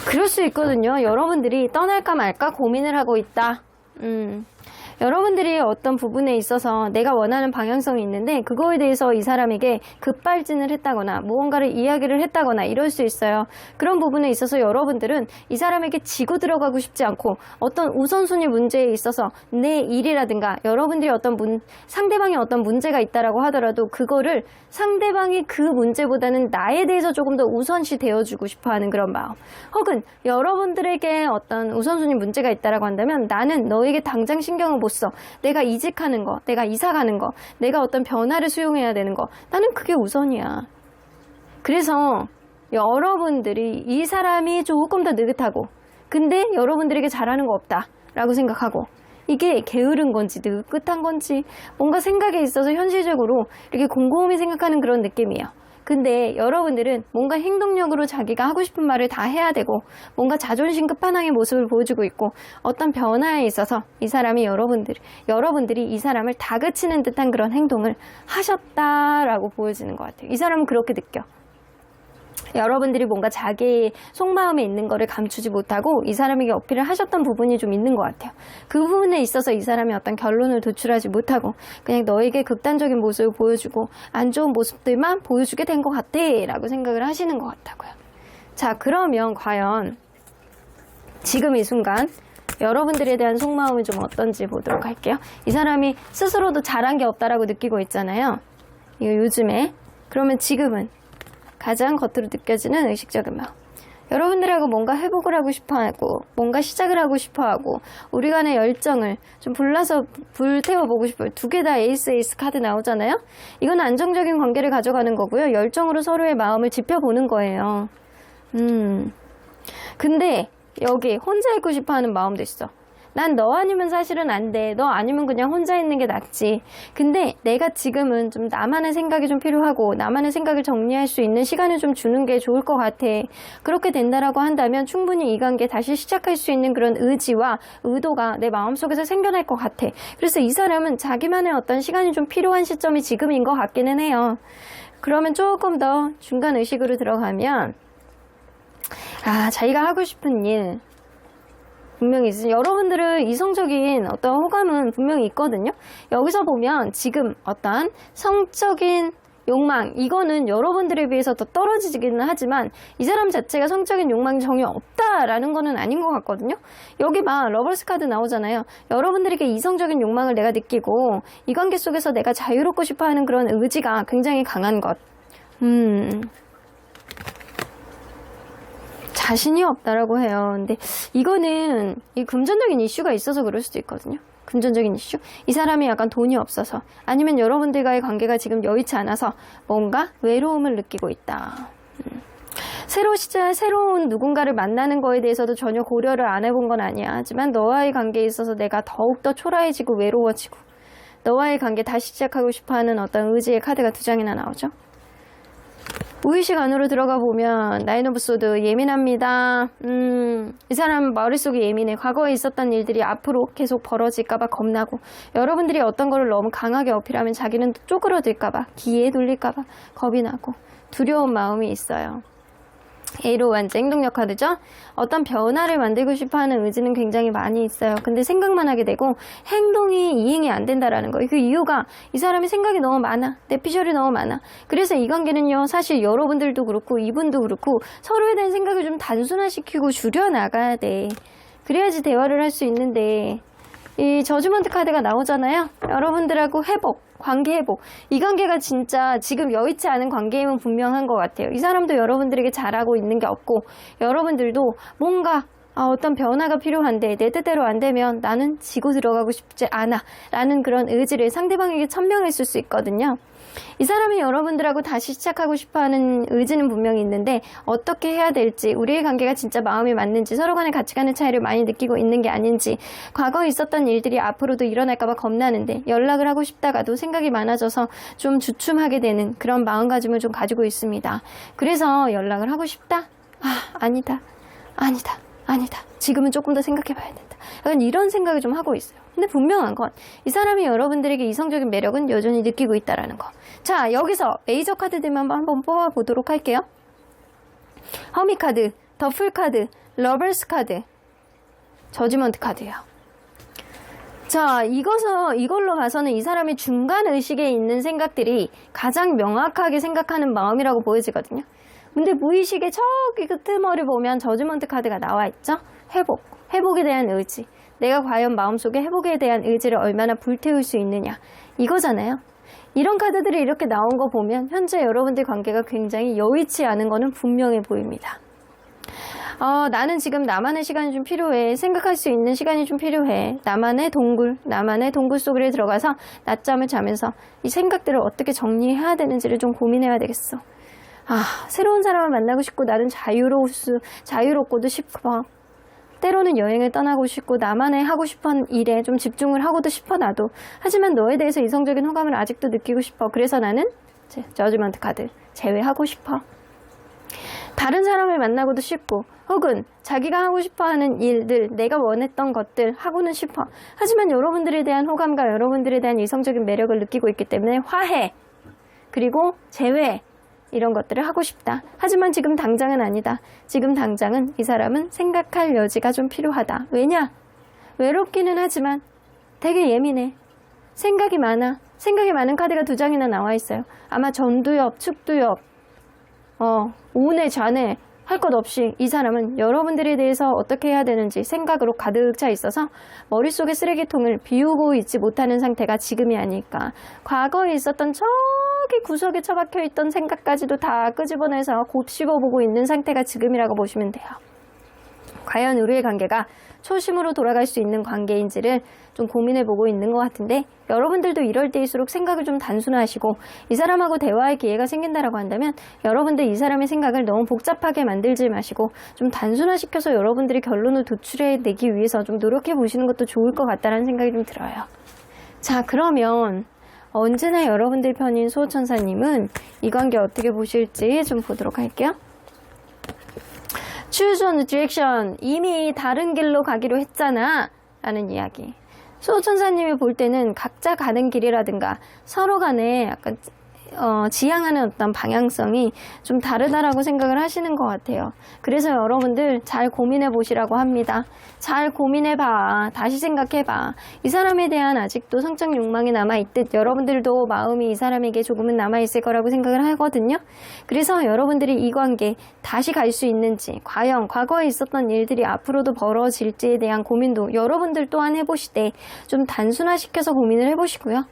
그럴 수 있거든요. 여러분들이 떠날까 말까 고민을 하고 있다. 여러분들이 어떤 부분에 있어서 내가 원하는 방향성이 있는데 그거에 대해서 이 사람에게 급발진을 했다거나 무언가를 이야기를 했다거나 이럴 수 있어요. 그런 부분에 있어서 여러분들은 이 사람에게 지고 들어가고 싶지 않고 어떤 우선순위 문제에 있어서 내 일이라든가 여러분들이 상대방이 어떤 문제가 있다라고 하더라도 그거를 상대방이 그 문제보다는 나에 대해서 조금 더 우선시 되어주고 싶어하는 그런 마음, 혹은 여러분들에게 어떤 우선순위 문제가 있다라고 한다면 나는 너에게 당장 신경을 못 써. 내가 이직하는 거, 내가 이사 가는 거, 내가 어떤 변화를 수용해야 되는 거, 나는 그게 우선이야. 그래서 여러분들이 이 사람이 조금 더 느긋하고 근데 여러분들에게 잘하는 거 없다 라고 생각하고, 이게 게으른 건지 느긋한 건지 뭔가 생각에 있어서 현실적으로 이렇게 곰곰이 생각하는 그런 느낌이에요. 근데 여러분들은 뭔가 행동력으로 자기가 하고 싶은 말을 다 해야 되고 뭔가 자존심 끝판왕의 모습을 보여주고 있고 어떤 변화에 있어서 이 사람이 여러분들이 이 사람을 다그치는 듯한 그런 행동을 하셨다라고 보여지는 것 같아요. 이 사람은 그렇게 느껴. 여러분들이 뭔가 자기의 속마음에 있는 거를 감추지 못하고 이 사람에게 어필을 하셨던 부분이 좀 있는 것 같아요. 그 부분에 있어서 이 사람이 어떤 결론을 도출하지 못하고 그냥 너에게 극단적인 모습을 보여주고 안 좋은 모습들만 보여주게 된 것 같아 라고 생각을 하시는 것 같다고요. 자, 그러면 과연 지금 이 순간 여러분들에 대한 속마음이 좀 어떤지 보도록 할게요. 이 사람이 스스로도 잘한 게 없다라고 느끼고 있잖아요. 이거 요즘에. 그러면 지금은 가장 겉으로 느껴지는 의식적인 마음. 여러분들하고 뭔가 회복을 하고 싶어하고 뭔가 시작을 하고 싶어하고 우리 간의 열정을 좀 불태워보고 싶어요. 두 개 다 에이스 카드 나오잖아요. 이건 안정적인 관계를 가져가는 거고요. 열정으로 서로의 마음을 지펴보는 거예요. 근데 여기 혼자 있고 싶어하는 마음도 있어. 난 너 아니면 사실은 안 돼. 너 아니면 그냥 혼자 있는 게 낫지. 근데 내가 지금은 좀 나만의 생각이 좀 필요하고 나만의 생각을 정리할 수 있는 시간을 좀 주는 게 좋을 것 같아. 그렇게 된다라고 한다면 충분히 이 관계 다시 시작할 수 있는 그런 의지와 의도가 내 마음속에서 생겨날 것 같아. 그래서 이 사람은 자기만의 어떤 시간이 좀 필요한 시점이 지금인 것 같기는 해요. 그러면 조금 더 중간 의식으로 들어가면 자기가 하고 싶은 일 분명히 있으니 여러분들은 이성적인 어떤 호감은 분명히 있거든요. 여기서 보면 지금 어떤 성적인 욕망, 이거는 여러분들에 비해서 더 떨어지기는 하지만 이 사람 자체가 성적인 욕망이 전혀 없다라는 거는 아닌 것 같거든요. 여기 막 러버스 카드 나오잖아요. 여러분들에게 이성적인 욕망을 내가 느끼고 이 관계 속에서 내가 자유롭고 싶어하는 그런 의지가 굉장히 강한 것. 자신이 없다라고 해요. 근데 이거는 이 금전적인 이슈가 있어서 그럴 수도 있거든요. 금전적인 이슈? 이 사람이 약간 돈이 없어서 아니면 여러분들과의 관계가 지금 여의치 않아서 뭔가 외로움을 느끼고 있다. 새로운 누군가를 만나는 거에 대해서도 전혀 고려를 안 해본 건 아니야. 하지만 너와의 관계에 있어서 내가 더욱더 초라해지고 외로워지고 너와의 관계 다시 시작하고 싶어하는 어떤 의지의 카드가 두 장이나 나오죠. 무의식 안으로 들어가 보면 나인 오브 소드 예민합니다. 이 사람 머릿속이 예민해. 과거에 있었던 일들이 앞으로 계속 벌어질까봐 겁나고 여러분들이 어떤 거를 너무 강하게 어필하면 자기는 쪼그러들까봐 기에 눌릴까봐 겁이 나고 두려운 마음이 있어요. A로 완전 행동력 카드죠. 어떤 변화를 만들고 싶어하는 의지는 굉장히 많이 있어요. 근데 생각만 하게 되고 행동이 이행이 안 된다라는 거예요. 그 이유가 이 사람이 생각이 너무 많아. 내피셜이 너무 많아. 그래서 이 관계는요. 사실 여러분들도 그렇고 이분도 그렇고 서로에 대한 생각을 좀 단순화시키고 줄여나가야 돼. 그래야지 대화를 할 수 있는데 이 저주먼트 카드가 나오잖아요. 여러분들하고 회복, 관계 회복. 이 관계가 진짜 지금 여의치 않은 관계임은 분명한 것 같아요. 이 사람도 여러분들에게 잘하고 있는 게 없고 여러분들도 뭔가 어떤 변화가 필요한데 내 뜻대로 안 되면 나는 지고 들어가고 싶지 않아 라는 그런 의지를 상대방에게 천명했을 수 있거든요. 이 사람이 여러분들하고 다시 시작하고 싶어하는 의지는 분명히 있는데 어떻게 해야 될지, 우리의 관계가 진짜 마음이 맞는지, 서로 간의 가치관의 차이를 많이 느끼고 있는 게 아닌지, 과거에 있었던 일들이 앞으로도 일어날까봐 겁나는데 연락을 하고 싶다가도 생각이 많아져서 좀 주춤하게 되는 그런 마음가짐을 좀 가지고 있습니다. 그래서 연락을 하고 싶다? 아니다. 지금은 조금 더 생각해봐야 된다. 약간 이런 생각을 좀 하고 있어요. 근데 분명한 건 이 사람이 여러분들에게 이성적인 매력은 여전히 느끼고 있다라는 거. 자, 여기서 메이저 카드들만 한번 뽑아보도록 할게요. 허미 카드, 더플 카드, 러버스 카드, 저지먼트 카드예요. 자, 이걸로 봐서는 이 사람의 중간 의식에 있는 생각들이 가장 명확하게 생각하는 마음이라고 보여지거든요. 근데 무의식의 저기 끄트머리 보면 저지먼트 카드가 나와 있죠? 회복에 대한 의지. 내가 과연 마음속에 회복에 대한 의지를 얼마나 불태울 수 있느냐. 이거잖아요. 이런 카드들이 이렇게 나온 거 보면 현재 여러분들 관계가 굉장히 여의치 않은 거는 분명해 보입니다. 나는 지금 나만의 시간이 좀 필요해. 생각할 수 있는 시간이 좀 필요해. 나만의 동굴 속에 들어가서 낮잠을 자면서 이 생각들을 어떻게 정리해야 되는지를 좀 고민해야 되겠어. 새로운 사람을 만나고 싶고 나는 자유롭고도 싶어. 때로는 여행을 떠나고 싶고 나만의 하고 싶은 일에 좀 집중을 하고도 싶어 나도. 하지만 너에 대해서 이성적인 호감을 아직도 느끼고 싶어. 그래서 나는 저지먼트 카드 제외하고 싶어. 다른 사람을 만나고도 싶고 혹은 자기가 하고 싶어하는 일들, 내가 원했던 것들 하고는 싶어. 하지만 여러분들에 대한 호감과 여러분들에 대한 이성적인 매력을 느끼고 있기 때문에 화해 그리고 제외 이런 것들을 하고 싶다. 하지만 지금 당장은 아니다. 지금 당장은 이 사람은 생각할 여지가 좀 필요하다. 왜냐? 외롭기는 하지만 되게 예민해. 생각이 많아. 생각이 많은 카드가 2장이나 나와 있어요. 아마 전두엽, 측두엽, 우뇌, 좌뇌 할 것 없이 이 사람은 여러분들에 대해서 어떻게 해야 되는지 생각으로 가득 차 있어서 머릿속에 쓰레기통을 비우고 있지 못하는 상태가 지금이 아닐까. 과거에 있었던 저기 구석에 처박혀 있던 생각까지도 다 끄집어내서 곱씹어보고 있는 상태가 지금이라고 보시면 돼요. 과연 우리의 관계가 초심으로 돌아갈 수 있는 관계인지를 좀 고민해보고 있는 것 같은데, 여러분들도 이럴 때일수록 생각을 좀 단순화하시고 이 사람하고 대화의 기회가 생긴다라고 한다면 여러분들 이 사람의 생각을 너무 복잡하게 만들지 마시고 좀 단순화시켜서 여러분들이 결론을 도출해내기 위해서 좀 노력해보시는 것도 좋을 것 같다는 생각이 좀 들어요. 자, 그러면 언제나 여러분들 편인 수호천사님은 이 관계 어떻게 보실지 좀 보도록 할게요. Choose one direction. 이미 다른 길로 가기로 했잖아 라는 이야기. 수호천사님이 볼 때는 각자 가는 길이라든가 서로 간에 약간 지향하는 어떤 방향성이 좀 다르다라고 생각을 하시는 것 같아요. 그래서 여러분들 잘 고민해 보시라고 합니다. 잘 고민해봐. 다시 생각해봐. 이 사람에 대한 아직도 성적 욕망이 남아있듯 여러분들도 마음이 이 사람에게 조금은 남아있을 거라고 생각을 하거든요. 그래서 여러분들이 이 관계 다시 갈 수 있는지, 과연 과거에 있었던 일들이 앞으로도 벌어질지에 대한 고민도 여러분들 또한 해보시되 좀 단순화시켜서 고민을 해보시고요.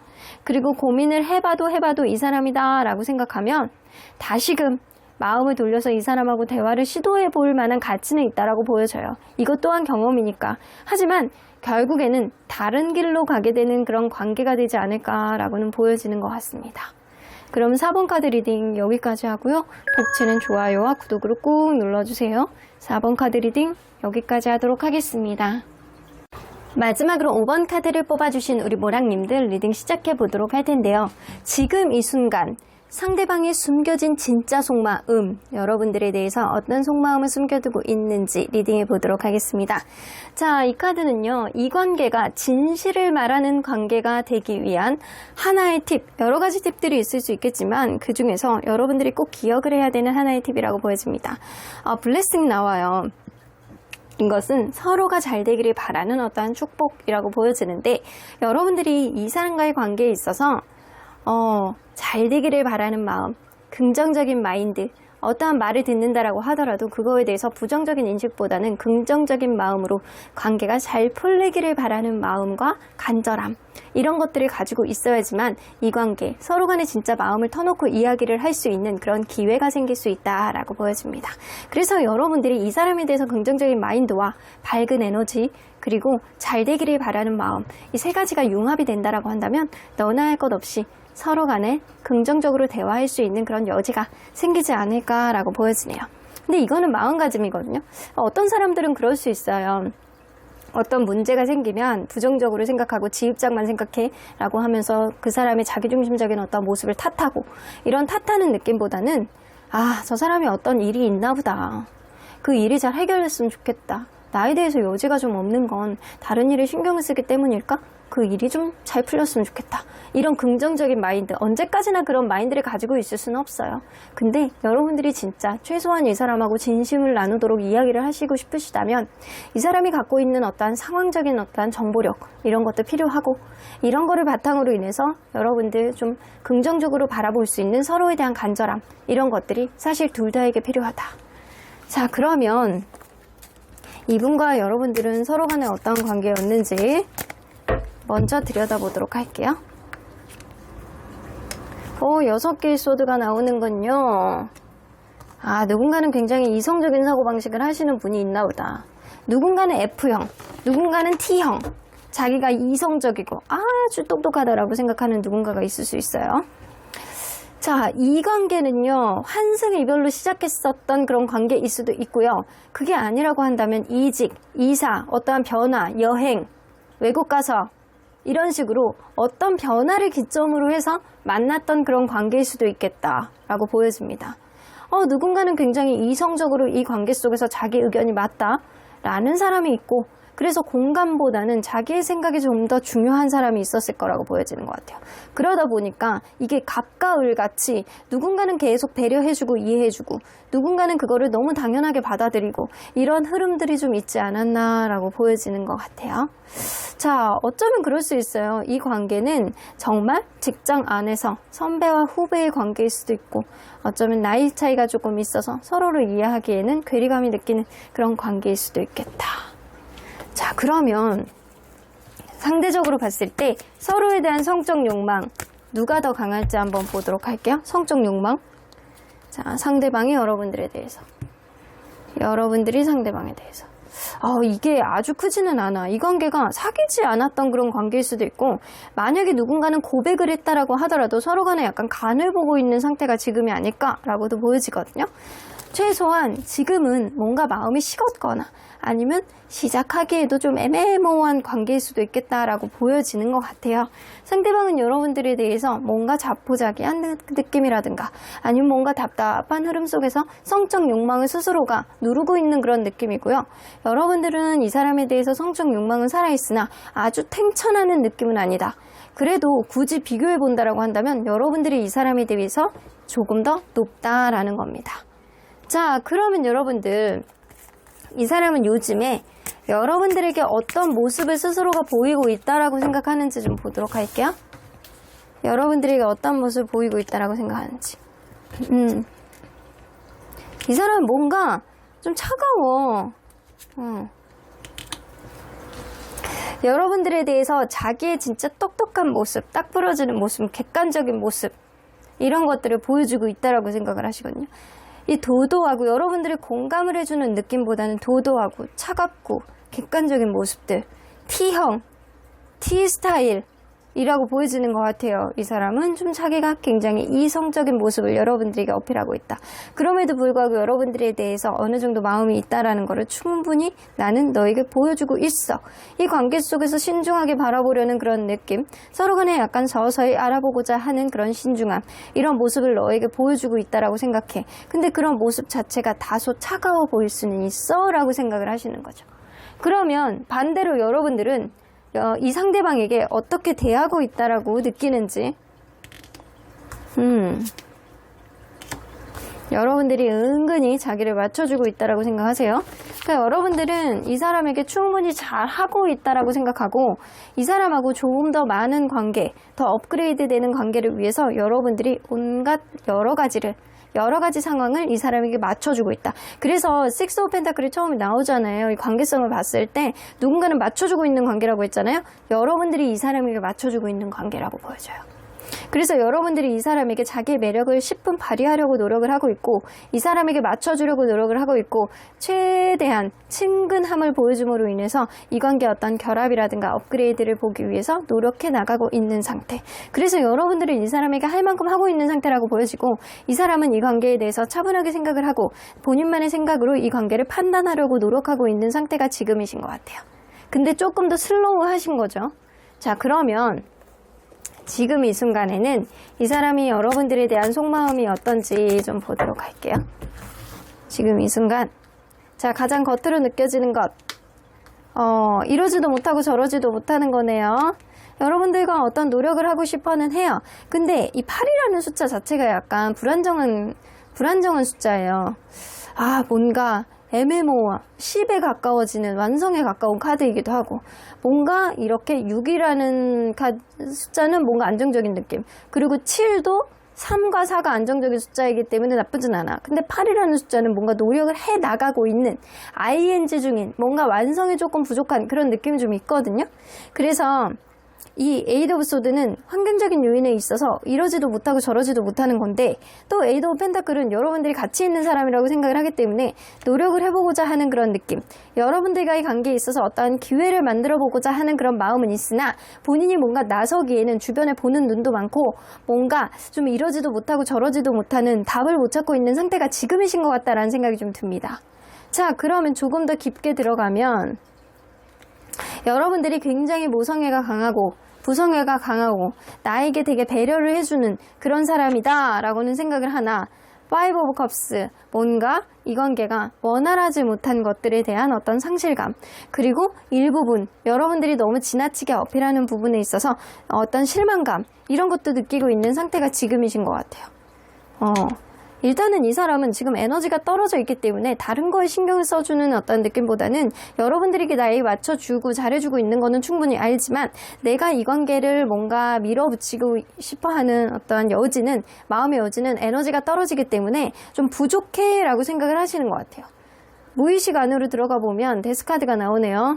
그리고 고민을 해봐도 이 사람이다 라고 생각하면 다시금 마음을 돌려서 이 사람하고 대화를 시도해 볼 만한 가치는 있다라고 보여져요. 이것 또한 경험이니까. 하지만 결국에는 다른 길로 가게 되는 그런 관계가 되지 않을까라고는 보여지는 것 같습니다. 그럼 4번 카드 리딩 여기까지 하고요. 독채는 좋아요와 구독으로 꾹 눌러주세요. 4번 카드 리딩 여기까지 하도록 하겠습니다. 마지막으로 5번 카드를 뽑아주신 우리 모랑님들 리딩 시작해 보도록 할 텐데요. 지금 이 순간 상대방의 숨겨진 진짜 속마음, 여러분들에 대해서 어떤 속마음을 숨겨두고 있는지 리딩해 보도록 하겠습니다. 자, 이 카드는요, 이 관계가 진실을 말하는 관계가 되기 위한 하나의 팁, 여러 가지 팁들이 있을 수 있겠지만 그 중에서 여러분들이 꼭 기억을 해야 되는 하나의 팁이라고 보여집니다. 블레싱 나와요. 이것은 서로가 잘 되기를 바라는 어떠한 축복이라고 보여지는데, 여러분들이 이 사람과의 관계에 있어서 잘 되기를 바라는 마음, 긍정적인 마인드, 어떠한 말을 듣는다라고 하더라도 그거에 대해서 부정적인 인식보다는 긍정적인 마음으로 관계가 잘 풀리기를 바라는 마음과 간절함, 이런 것들을 가지고 있어야지만 이 관계, 서로 간에 진짜 마음을 터놓고 이야기를 할 수 있는 그런 기회가 생길 수 있다라고 보여집니다. 그래서 여러분들이 이 사람에 대해서 긍정적인 마인드와 밝은 에너지, 그리고 잘 되기를 바라는 마음, 이 세 가지가 융합이 된다라고 한다면 너나 할 것 없이 서로 간에 긍정적으로 대화할 수 있는 그런 여지가 생기지 않을까라고 보여지네요. 근데 이거는 마음가짐이거든요. 어떤 사람들은 그럴 수 있어요. 어떤 문제가 생기면 부정적으로 생각하고 지 입장만 생각해 라고 하면서 그 사람의 자기중심적인 어떤 모습을 탓하고, 이런 탓하는 느낌보다는 저 사람이 어떤 일이 있나 보다, 그 일이 잘 해결됐으면 좋겠다, 나에 대해서 여지가 좀 없는 건 다른 일에 신경을 쓰기 때문일까? 그 일이 좀 잘 풀렸으면 좋겠다, 이런 긍정적인 마인드, 언제까지나 그런 마인드를 가지고 있을 수는 없어요. 근데 여러분들이 진짜 최소한 이 사람하고 진심을 나누도록 이야기를 하시고 싶으시다면, 이 사람이 갖고 있는 어떠한 상황적인 어떠한 정보력, 이런 것도 필요하고, 이런 거를 바탕으로 인해서 여러분들 좀 긍정적으로 바라볼 수 있는 서로에 대한 간절함, 이런 것들이 사실 둘 다에게 필요하다. 자, 그러면 이분과 여러분들은 서로 간에 어떤 관계였는지 먼저 들여다보도록 할게요. 6개의 소드가 나오는군요. 누군가는 굉장히 이성적인 사고방식을 하시는 분이 있나 보다. 누군가는 F형, 누군가는 T형, 자기가 이성적이고 아주 똑똑하다라고 생각하는 누군가가 있을 수 있어요. 자, 이 관계는요, 환승이별로 시작했었던 그런 관계일 수도 있고요. 그게 아니라고 한다면 이직, 이사, 어떠한 변화, 여행, 외국 가서 이런 식으로 어떤 변화를 기점으로 해서 만났던 그런 관계일 수도 있겠다라고 보여집니다. 누군가는 굉장히 이성적으로 이 관계 속에서 자기 의견이 맞다라는 사람이 있고, 그래서 공감보다는 자기의 생각이 좀 더 중요한 사람이 있었을 거라고 보여지는 것 같아요. 그러다 보니까 이게 갑과 을같이 누군가는 계속 배려해주고 이해해주고, 누군가는 그거를 너무 당연하게 받아들이고, 이런 흐름들이 좀 있지 않았나라고 보여지는 것 같아요. 자, 어쩌면 그럴 수 있어요. 이 관계는 정말 직장 안에서 선배와 후배의 관계일 수도 있고, 어쩌면 나이 차이가 조금 있어서 서로를 이해하기에는 괴리감이 느끼는 그런 관계일 수도 있겠다. 자, 그러면 상대적으로 봤을 때 서로에 대한 성적 욕망, 누가 더 강할지 한번 보도록 할게요. 성적 욕망. 자, 상대방이 여러분들에 대해서, 여러분들이 상대방에 대해서. 이게 아주 크지는 않아. 이 관계가 사귀지 않았던 그런 관계일 수도 있고, 만약에 누군가는 고백을 했다라고 하더라도 서로 간에 약간 간을 보고 있는 상태가 지금이 아닐까라고도 보여지거든요. 최소한 지금은 뭔가 마음이 식었거나 아니면 시작하기에도 좀 애매모호한 관계일 수도 있겠다라고 보여지는 것 같아요. 상대방은 여러분들에 대해서 뭔가 자포자기한 느낌이라든가, 아니면 뭔가 답답한 흐름 속에서 성적 욕망을 스스로가 누르고 있는 그런 느낌이고요. 여러분들은 이 사람에 대해서 성적 욕망은 살아있으나 아주 탱천하는 느낌은 아니다. 그래도 굳이 비교해 본다라고 한다면 여러분들이 이 사람에 대해서 조금 더 높다라는 겁니다. 자, 그러면 여러분들, 이 사람은 요즘에 여러분들에게 어떤 모습을 스스로가 보이고 있다라고 생각하는지 좀 보도록 할게요. 여러분들에게 어떤 모습을 보이고 있다라고 생각하는지. 이 사람은 뭔가 좀 차가워. 여러분들에 대해서 자기의 진짜 똑똑한 모습, 딱 부러지는 모습, 객관적인 모습, 이런 것들을 보여주고 있다라고 생각을 하시거든요. 이 도도하고 여러분들이 공감을 해주는 느낌보다는 도도하고 차갑고 객관적인 모습들, T형, T스타일 이라고 보여지는 것 같아요. 이 사람은 좀 자기가 굉장히 이성적인 모습을 여러분들에게 어필하고 있다. 그럼에도 불구하고 여러분들에 대해서 어느 정도 마음이 있다라는 것을 충분히 나는 너에게 보여주고 있어. 이 관계 속에서 신중하게 바라보려는 그런 느낌, 서로 간에 약간 서서히 알아보고자 하는 그런 신중함, 이런 모습을 너에게 보여주고 있다라고 생각해. 근데 그런 모습 자체가 다소 차가워 보일 수는 있어 라고 생각을 하시는 거죠. 그러면 반대로 여러분들은 이 상대방에게 어떻게 대하고 있다라고 느끼는지, 여러분들이 은근히 자기를 맞춰주고 있다라고 생각하세요. 그러니까 여러분들은 이 사람에게 충분히 잘하고 있다라고 생각하고, 이 사람하고 조금 더 많은 관계, 더 업그레이드 되는 관계를 위해서 여러분들이 온갖 여러 가지 상황을 이 사람에게 맞춰주고 있다. 그래서 식스 오브 펜타클이 처음에 나오잖아요. 이 관계성을 봤을 때 누군가는 맞춰주고 있는 관계라고 했잖아요. 여러분들이 이 사람에게 맞춰주고 있는 관계라고 보여져요. 그래서 여러분들이 이 사람에게 자기의 매력을 10분 발휘하려고 노력을 하고 있고 이 사람에게 맞춰주려고 노력을 하고 있고 최대한 친근함을 보여줌으로 인해서 이 관계의 어떤 결합이라든가 업그레이드를 보기 위해서 노력해 나가고 있는 상태. 그래서 여러분들은 이 사람에게 할 만큼 하고 있는 상태라고 보여지고 이 사람은 이 관계에 대해서 차분하게 생각을 하고 본인만의 생각으로 이 관계를 판단하려고 노력하고 있는 상태가 지금이신 것 같아요. 근데 조금 더 슬로우 하신 거죠. 자, 그러면 지금 이 순간에는 이 사람이 여러분들에 대한 속마음이 어떤지 좀 보도록 할게요. 지금 이 순간, 자, 가장 겉으로 느껴지는 것, 이러지도 못하고 저러지도 못하는 거네요. 여러분들과 어떤 노력을 하고 싶어는 해요. 근데 이 8이라는 숫자 자체가 약간 불안정한 숫자예요. 아, 뭔가 MMO 10에 가까워지는 완성에 가까운 카드이기도 하고 뭔가 이렇게 6이라는 숫자는 뭔가 안정적인 느낌, 그리고 7도 3과 4가 안정적인 숫자이기 때문에 나쁘진 않아. 근데 8이라는 숫자는 뭔가 노력을 해 나가고 있는 ING 중인 뭔가 완성이 조금 부족한 그런 느낌이 좀 있거든요. 그래서 이 에이드 오브 소드는 환경적인 요인에 있어서 이러지도 못하고 저러지도 못하는 건데 또 에이드 오브 펜타클은 여러분들이 가치 있는 사람이라고 생각을 하기 때문에 노력을 해보고자 하는 그런 느낌, 여러분들과의 관계에 있어서 어떠한 기회를 만들어 보고자 하는 그런 마음은 있으나 본인이 뭔가 나서기에는 주변에 보는 눈도 많고 뭔가 좀 이러지도 못하고 저러지도 못하는 답을 못 찾고 있는 상태가 지금이신 것 같다라는 생각이 좀 듭니다. 자, 그러면 조금 더 깊게 들어가면 여러분들이 굉장히 모성애가 강하고 부성애가 강하고 나에게 되게 배려를 해주는 그런 사람이다 라고는 생각을 하나, 파이브 오브 컵스, 뭔가 이 관계가 원활하지 못한 것들에 대한 어떤 상실감, 그리고 일부분 여러분들이 너무 지나치게 어필하는 부분에 있어서 어떤 실망감, 이런 것도 느끼고 있는 상태가 지금이신 것 같아요. 일단은 이 사람은 지금 에너지가 떨어져 있기 때문에 다른 거에 신경을 써주는 어떤 느낌보다는 여러분들에게 나에게 맞춰주고 잘해주고 있는 거는 충분히 알지만 내가 이 관계를 뭔가 밀어붙이고 싶어하는 어떤 여지는, 마음의 여지는 에너지가 떨어지기 때문에 좀 부족해 라고 생각을 하시는 것 같아요. 무의식 안으로 들어가 보면 데스카드가 나오네요.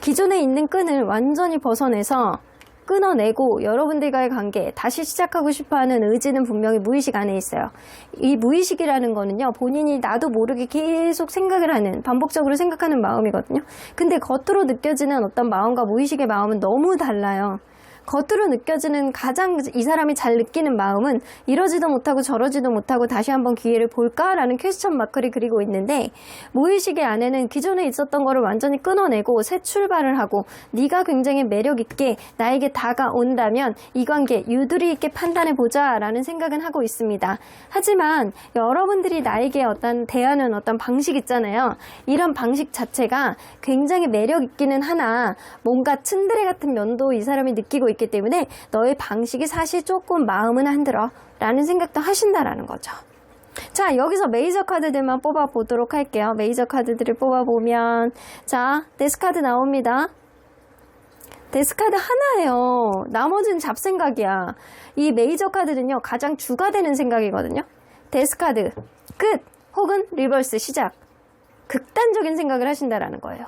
기존에 있는 끈을 완전히 벗어내서 끊어내고 여러분들과의 관계 다시 시작하고 싶어하는 의지는 분명히 무의식 안에 있어요. 이 무의식이라는 거는요, 본인이 나도 모르게 계속 생각을 하는, 반복적으로 생각하는 마음이거든요. 근데 겉으로 느껴지는 어떤 마음과 무의식의 마음은 너무 달라요. 겉으로 느껴지는 가장 이 사람이 잘 느끼는 마음은 이러지도 못하고 저러지도 못하고 다시 한번 기회를 볼까라는 퀘스천 마크를 그리고 있는데, 무의식의 안에는 기존에 있었던 거를 완전히 끊어내고 새 출발을 하고 네가 굉장히 매력 있게 나에게 다가온다면 이 관계 유두리 있게 판단해 보자 라는 생각은 하고 있습니다. 하지만 여러분들이 나에게 어떤 대하는 어떤 방식 있잖아요. 이런 방식 자체가 굉장히 매력 있기는 하나 뭔가 츤드레 같은 면도 이 사람이 느끼고 있기 때문에 너의 방식이 사실 조금 마음은 안 들어 라는 생각도 하신다라는 거죠. 자, 여기서 메이저 카드들만 뽑아 보도록 할게요. 메이저 카드들을 뽑아 보면, 자, 데스카드 나옵니다. 데스카드 하나예요. 나머지는 잡생각이야. 이 메이저 카드는요, 가장 주가 되는 생각이거든요. 데스카드 끝 혹은 리버스 시작, 극단적인 생각을 하신다라는 거예요.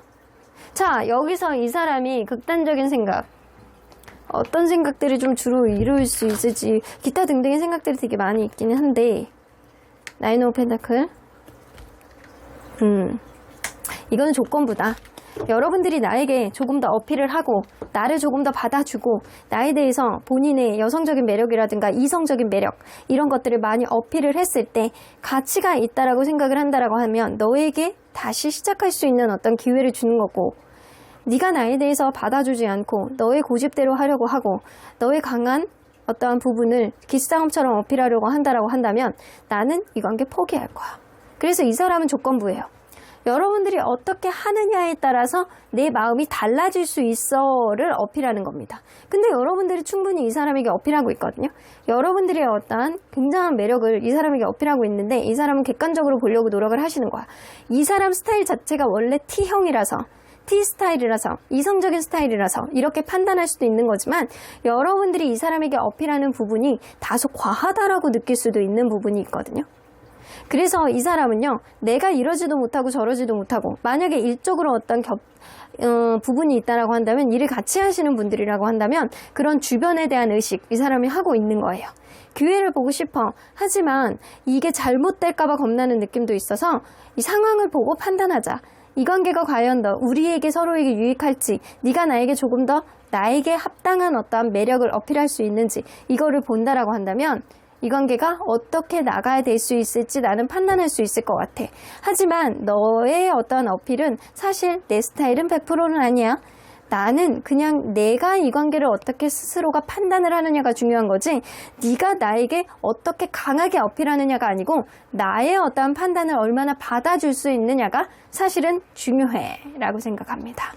자, 여기서 이 사람이 극단적인 생각, 어떤 생각들이 좀 주로 이룰 수 있을지 기타 등등의 생각들이 되게 많이 있기는 한데, 나인 오브 펜타클, 이거는 조건부다. 여러분들이 나에게 조금 더 어필을 하고 나를 조금 더 받아주고 나에 대해서 본인의 여성적인 매력이라든가 이성적인 매력, 이런 것들을 많이 어필을 했을 때 가치가 있다라고 생각을 한다라고 하면 너에게 다시 시작할 수 있는 어떤 기회를 주는 거고, 네가 나에 대해서 받아주지 않고 너의 고집대로 하려고 하고 너의 강한 어떠한 부분을 기싸움처럼 어필하려고 한다라고 한다면 나는 이 관계 포기할 거야. 그래서 이 사람은 조건부예요. 여러분들이 어떻게 하느냐에 따라서 내 마음이 달라질 수 있어를 어필하는 겁니다. 근데 여러분들이 충분히 이 사람에게 어필하고 있거든요. 여러분들의 어떠한 굉장한 매력을 이 사람에게 어필하고 있는데 이 사람은 객관적으로 보려고 노력을 하시는 거야. 이 사람 스타일 자체가 원래 T형이라서, T 스타일이라서, 이성적인 스타일이라서 이렇게 판단할 수도 있는 거지만 여러분들이 이 사람에게 어필하는 부분이 다소 과하다라고 느낄 수도 있는 부분이 있거든요. 그래서 이 사람은요, 내가 이러지도 못하고 저러지도 못하고, 만약에 일적으로 어떤 부분이 있다라고 한다면, 일을 같이 하시는 분들이라고 한다면, 그런 주변에 대한 의식, 이 사람이 하고 있는 거예요. 기회를 보고 싶어. 하지만 이게 잘못될까봐 겁나는 느낌도 있어서 이 상황을 보고 판단하자. 이 관계가 과연 우리에게 서로에게 유익할지, 네가 나에게 조금 더 나에게 합당한 어떠한 매력을 어필할 수 있는지 이거를 본다라고 한다면 이 관계가 어떻게 나가야 될 수 있을지 나는 판단할 수 있을 것 같아. 하지만 너의 어떠한 어필은 사실 내 스타일은 100%는 아니야. 나는 그냥 내가 이 관계를 어떻게 스스로가 판단을 하느냐가 중요한 거지, 네가 나에게 어떻게 강하게 어필하느냐가 아니고 나의 어떠한 판단을 얼마나 받아줄 수 있느냐가 사실은 중요해 라고 생각합니다.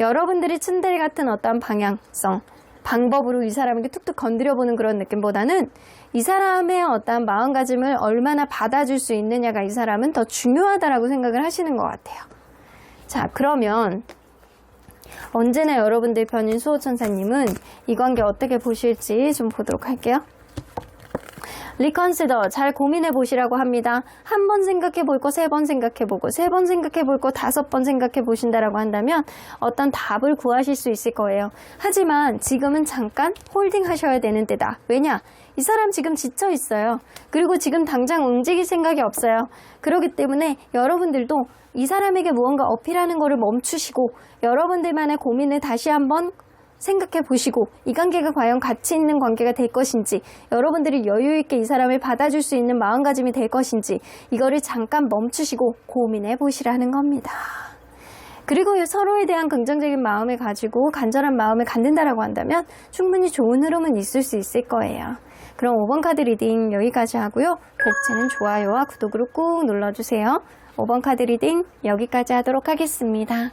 여러분들이 츤데레 같은 어떠한 방향성, 방법으로 이 사람에게 툭툭 건드려보는 그런 느낌보다는 이 사람의 어떠한 마음가짐을 얼마나 받아줄 수 있느냐가 이 사람은 더 중요하다라고 생각을 하시는 것 같아요. 자, 그러면 언제나 여러분들 편인 수호천사님은 이 관계 어떻게 보실지 좀 보도록 할게요. 리컨시더, 잘 고민해 보시라고 합니다. 한 번 생각해 볼 거 3번 생각해 보고, 3번 생각해 볼 거 5번 생각해 보신다라고 한다면 어떤 답을 구하실 수 있을 거예요. 하지만 지금은 잠깐 홀딩 하셔야 되는 때다. 왜냐? 이 사람 지금 지쳐 있어요. 그리고 지금 당장 움직일 생각이 없어요. 그렇기 때문에 여러분들도 이 사람에게 무언가 어필하는 거를 멈추시고 여러분들만의 고민을 다시 한번 생각해 보시고 이 관계가 과연 가치 있는 관계가 될 것인지, 여러분들이 여유 있게 이 사람을 받아줄 수 있는 마음가짐이 될 것인지 이거를 잠깐 멈추시고 고민해 보시라는 겁니다. 그리고 서로에 대한 긍정적인 마음을 가지고 간절한 마음을 갖는다라고 한다면 충분히 좋은 흐름은 있을 수 있을 거예요. 그럼 5번 카드 리딩 여기까지 하고요. 복채는 좋아요와 구독으로 꾹 눌러주세요. 5번 카드 리딩 여기까지 하도록 하겠습니다.